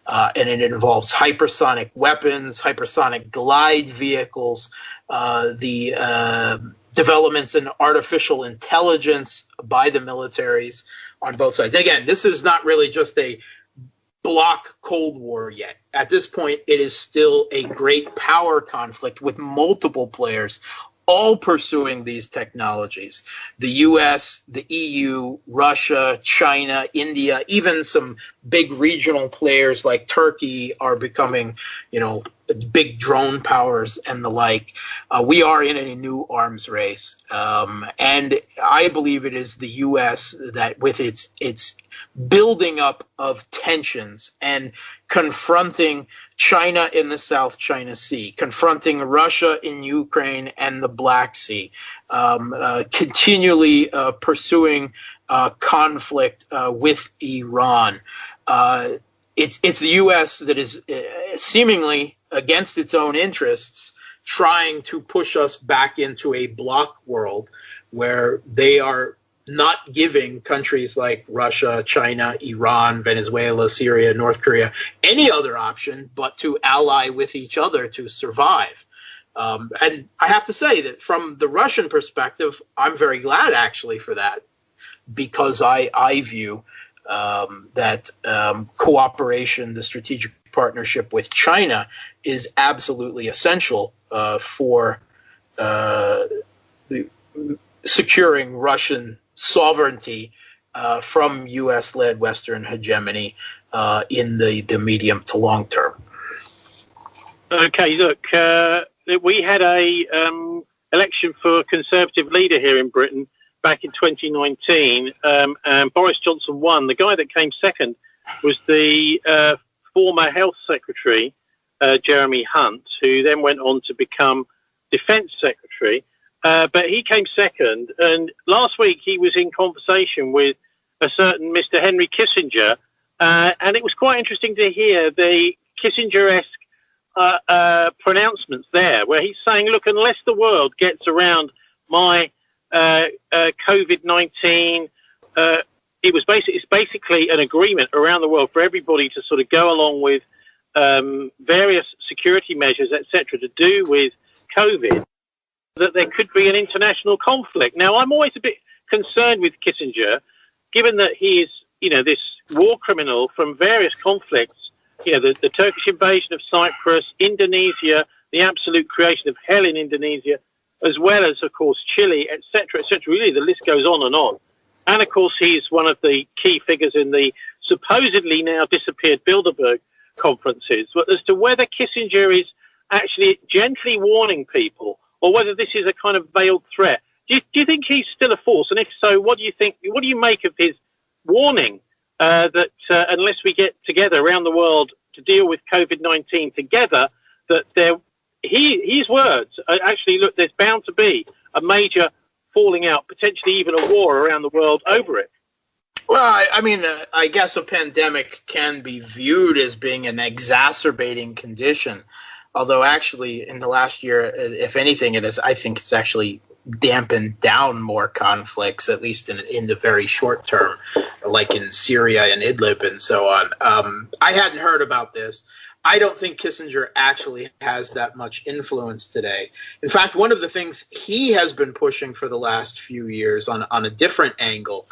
Speaker 1: And it involves hypersonic weapons, hypersonic glide vehicles, the developments in artificial intelligence by the militaries on both sides. And again, this is not really just a block Cold War yet. At this point, it is still a great power conflict with multiple players all pursuing these technologies. The US, the EU, Russia, China, India, even some big regional players like Turkey are becoming, big drone powers and the like. We are in a new arms race. And I believe it is the US that with its building up of tensions and confronting China in the South China Sea, confronting Russia in Ukraine and the Black Sea, continually pursuing conflict with Iran. It's the U.S. that is seemingly against its own interests trying to push us back into a bloc world where they are not giving countries like Russia, China, Iran, Venezuela, Syria, North Korea any other option but to ally with each other to survive. And I have to say that from the Russian perspective, I'm very glad actually for that, because I view that cooperation, the strategic partnership with China is absolutely essential for securing Russian sovereignty from U.S.-led Western hegemony in the medium to long term.
Speaker 2: Okay, look, we had a election for a Conservative leader here in Britain back in 2019, and Boris Johnson won. The guy that came second was the former Health Secretary, Jeremy Hunt, who then went on to become Defence Secretary. But he came second, and last week he was in conversation with a certain Mr. Henry Kissinger, and it was quite interesting to hear the Kissinger-esque pronouncements there, where he's saying, look, unless the world gets around my COVID-19, it's basically an agreement around the world for everybody to sort of go along with various security measures, etc., to do with COVID, that there could be an international conflict. Now, I'm always a bit concerned with Kissinger, given that he is, this war criminal from various conflicts, the Turkish invasion of Cyprus, Indonesia, the absolute creation of hell in Indonesia, as well as, of course, Chile, etc., etc. Really, the list goes on and on. And, of course, he's one of the key figures in the supposedly now disappeared Bilderberg conferences. But as to whether Kissinger is actually gently warning people, or whether this is a kind of veiled threat. Do you think he's still a force? And if so, what do you think? What do you make of his warning that unless we get together around the world to deal with COVID-19 together, that his words actually, look, there's bound to be a major falling out, potentially even a war around the world over it?
Speaker 1: Well, I guess a pandemic can be viewed as being an exacerbating condition. Although actually in the last year, if anything, I think it's actually dampen down more conflicts, at least in the very short term, like in Syria and Idlib and so on. I hadn't heard about this. I don't think Kissinger actually has that much influence today. In fact, one of the things he has been pushing for the last few years on a different angle,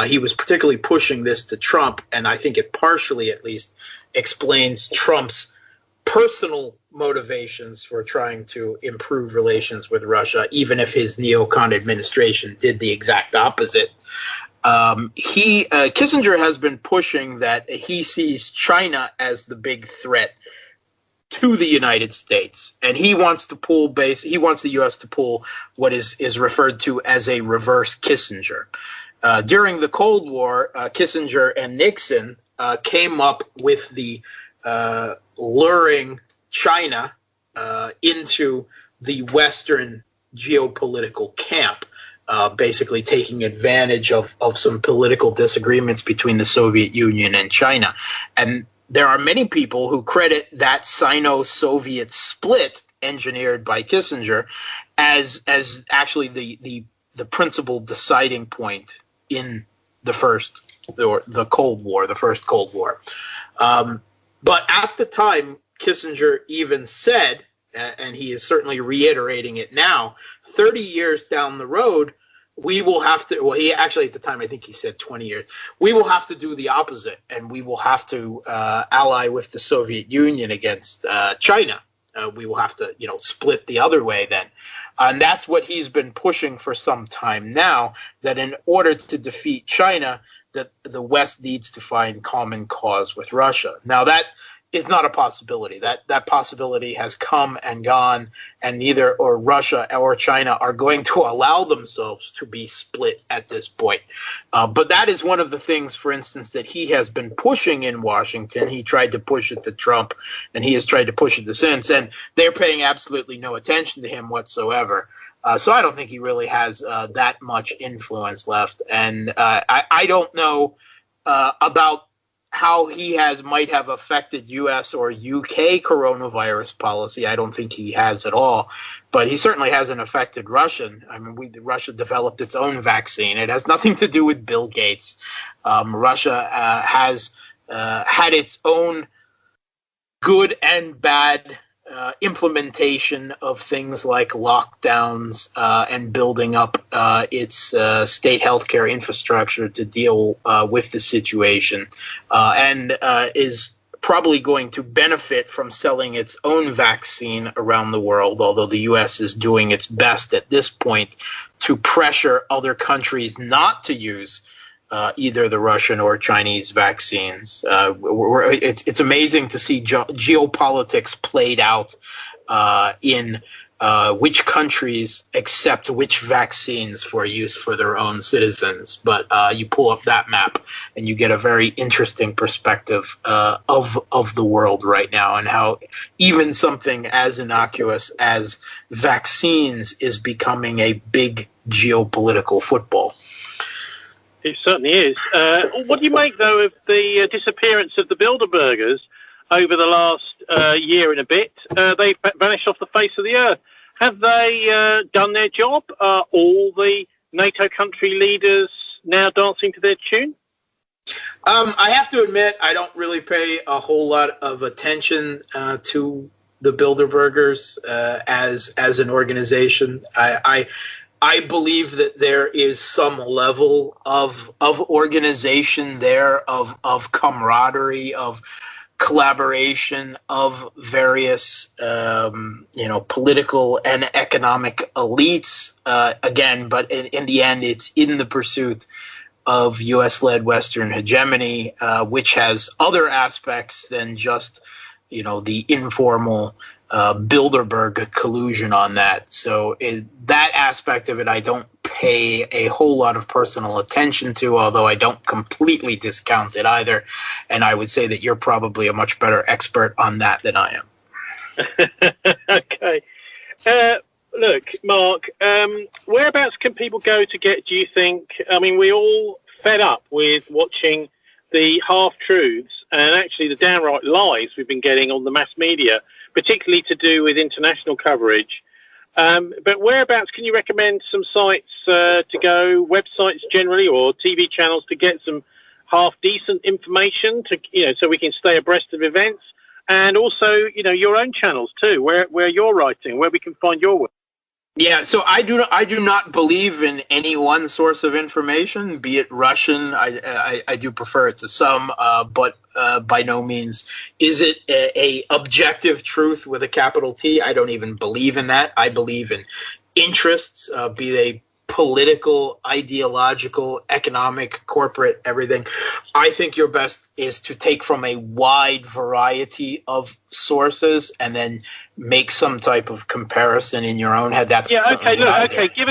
Speaker 1: he was particularly pushing this to Trump, and I think it partially at least explains Trump's personal motivations for trying to improve relations with Russia, even if his neocon administration did the exact opposite. Kissinger has been pushing that he sees China as the big threat to the United States, and he wants the U.S. to pull what is referred to as a reverse Kissinger. During the Cold War, Kissinger and Nixon came up with the luring China into the Western geopolitical camp, basically taking advantage of some political disagreements between the Soviet Union and China. And there are many people who credit that Sino-Soviet split engineered by Kissinger as actually the principal deciding point in the first Cold War. But at the time, Kissinger even said, and he is certainly reiterating it now, 30 years down the road, we will have to, well, he actually at the time, I think he said 20 years, we will have to do the opposite, and we will have to ally with the Soviet Union against China. We will have to, split the other way then. And that's what he's been pushing for some time now, that in order to defeat China, that the West needs to find common cause with Russia. Now, that is not a possibility. That possibility has come and gone, and neither Russia or China are going to allow themselves to be split at this point. But that is one of the things, for instance, that he has been pushing in Washington. He tried to push it to Trump, and he has tried to push it to since, and they're paying absolutely no attention to him whatsoever. So I don't think he really has that much influence left. And I don't know about how he might have affected U.S. or UK coronavirus policy. I don't think he has at all, but he certainly hasn't affected Russian. I mean, Russia developed its own vaccine. It has nothing to do with Bill Gates. Russia has had its own good and bad implementation of things like lockdowns and building up its state healthcare infrastructure to deal with the situation, and is probably going to benefit from selling its own vaccine around the world, although the U.S. is doing its best at this point to pressure other countries not to use either the Russian or Chinese vaccines. It's amazing to see geopolitics played out in which countries accept which vaccines for use for their own citizens. But you pull up that map and you get a very interesting perspective of the world right now, and how even something as innocuous as vaccines is becoming a big geopolitical football.
Speaker 2: It certainly is. What do you make, though, of the disappearance of the Bilderbergers over the last year and a bit? They've vanished off the face of the earth. Have they done their job? Are all the NATO country leaders now dancing to their tune?
Speaker 1: I have to admit, I don't really pay a whole lot of attention to the Bilderbergers as an organization. I believe that there is some level of organization there, of camaraderie, of collaboration of various, political and economic elites. Again, but in the end, it's in the pursuit of U.S.-led Western hegemony, which has other aspects than just, the informal Bilderberg collusion on that. So that aspect of it, I don't pay a whole lot of personal attention to, although I don't completely discount it either. And I would say that you're probably a much better expert on that than I am.
Speaker 2: Okay. Look, Mark, whereabouts can people go to get, do you think, we're all fed up with watching the half-truths and actually the downright lies we've been getting on the mass media, particularly to do with international coverage But whereabouts can you recommend some sites to go, websites generally, or TV channels to get some half decent information so we can stay abreast of events, and also your own channels too, where you're writing, where we can find your work.
Speaker 1: Yeah, so I do not believe in any one source of information, be it Russian. I do prefer it to some, but by no means is it a objective truth with a capital T. I don't even believe in that. I believe in interests, be they political, ideological, economic, corporate, everything. I think your best is to take from a wide variety of sources and then make some type of comparison in your own head. That's
Speaker 2: okay. Look, okay. Give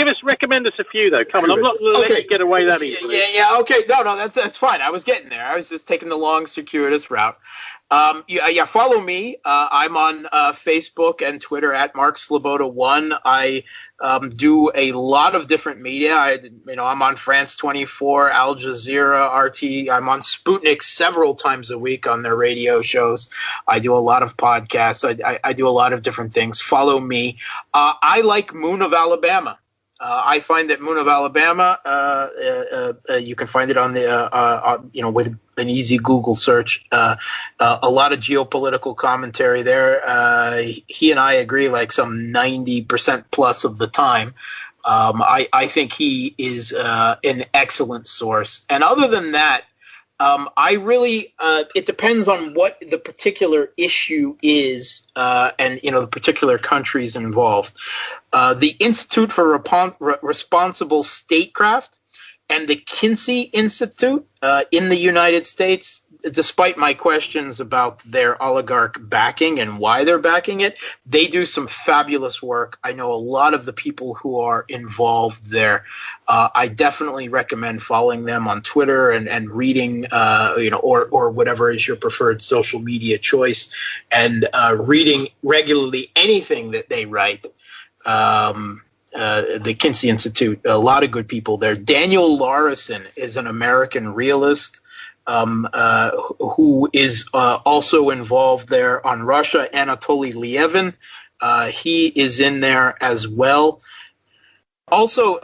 Speaker 2: us, recommend us a few though. Come on, I'm not letting you get away that easily.
Speaker 1: Yeah. Okay. No, that's fine. I was getting there. I was just taking the long, circuitous route. Follow me. I'm on Facebook and Twitter at Mark Sleboda 1. I do a lot of different media. I'm on France 24, Al Jazeera, RT. I'm on Sputnik several times a week on their radio shows. I do a lot of podcasts. I do a lot of different things. Follow me. I like Moon of Alabama. I find that Moon of Alabama, you can find it on the, with an easy Google search. A lot of geopolitical commentary there. He and I agree like some 90% plus of the time. I think he is an excellent source. And other than that, it depends on what the particular issue is, and the particular countries involved. The Institute for Responsible Statecraft and the Kinsey Institute in the United States, despite my questions about their oligarch backing and why they're backing it, they do some fabulous work. I know a lot of the people who are involved there. I definitely recommend following them on Twitter and reading, or whatever is your preferred social media choice, and reading regularly anything that they write. The Kinsey Institute, a lot of good people there. Daniel Larison is an American realist who is also involved there on Russia. Anatoly Lievin, he is in there as well. Also,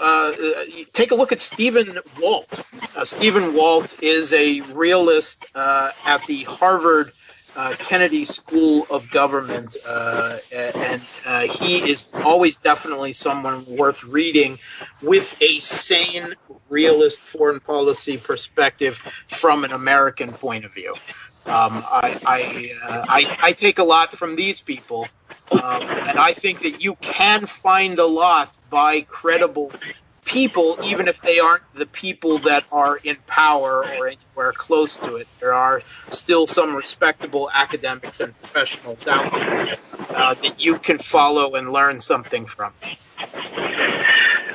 Speaker 1: take a look at Stephen Walt. Stephen Walt is a realist at the Harvard Kennedy School of Government, and he is always definitely someone worth reading with a sane, realist foreign policy perspective from an American point of view. I take a lot from these people, and I think that you can find a lot by credible people, even if they aren't the people that are in power or anywhere close to it. There are still some respectable academics and professionals out there that you can follow and learn something from.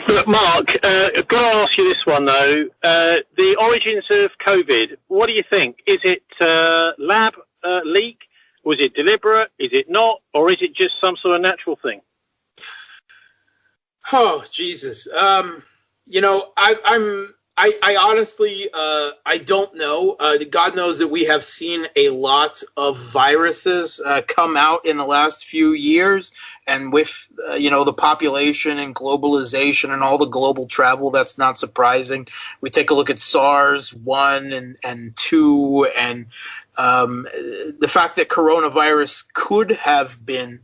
Speaker 2: Look, Mark, I've got to ask you this one, though. The origins of COVID, what do you think? Is it lab leak? Was it deliberate? Is it not? Or is it just some sort of natural thing?
Speaker 1: Oh, Jesus. I honestly, I don't know. God knows that we have seen a lot of viruses come out in the last few years. And with, the population and globalization and all the global travel, that's not surprising. We take a look at SARS 1 and 2, and the fact that coronavirus could have been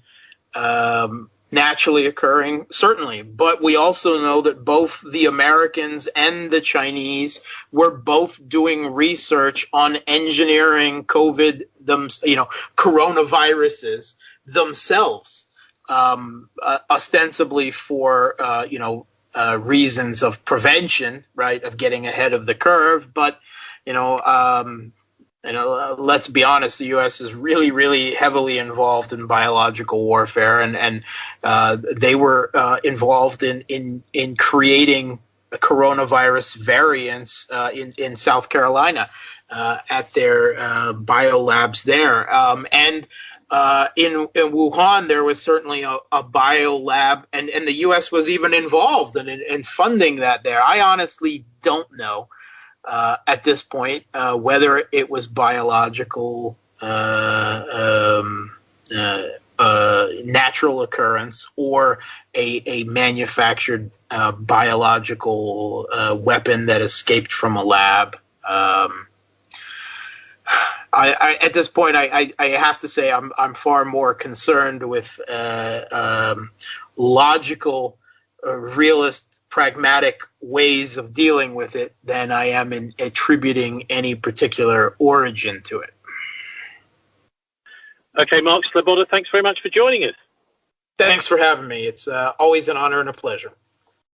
Speaker 1: naturally occurring, certainly. But we also know that both the Americans and the Chinese were both doing research on engineering coronaviruses themselves, ostensibly for, reasons of prevention, right, of getting ahead of the curve. But, let's be honest, the U.S. is really, really heavily involved in biological warfare, and they were involved in creating coronavirus variants in South Carolina at their biolabs there. And in Wuhan, there was certainly a biolab, and the U.S. was even involved in funding that there. I honestly don't know. At this point, whether it was biological, natural occurrence or a manufactured biological weapon that escaped from a lab. At this point, I have to say I'm far more concerned with logical, realist, pragmatic ways of dealing with it than I am in attributing any particular origin to it.
Speaker 2: Okay, Mark Sleboda, thanks very much for joining us.
Speaker 1: Thanks for having me. It's always an honor and a pleasure.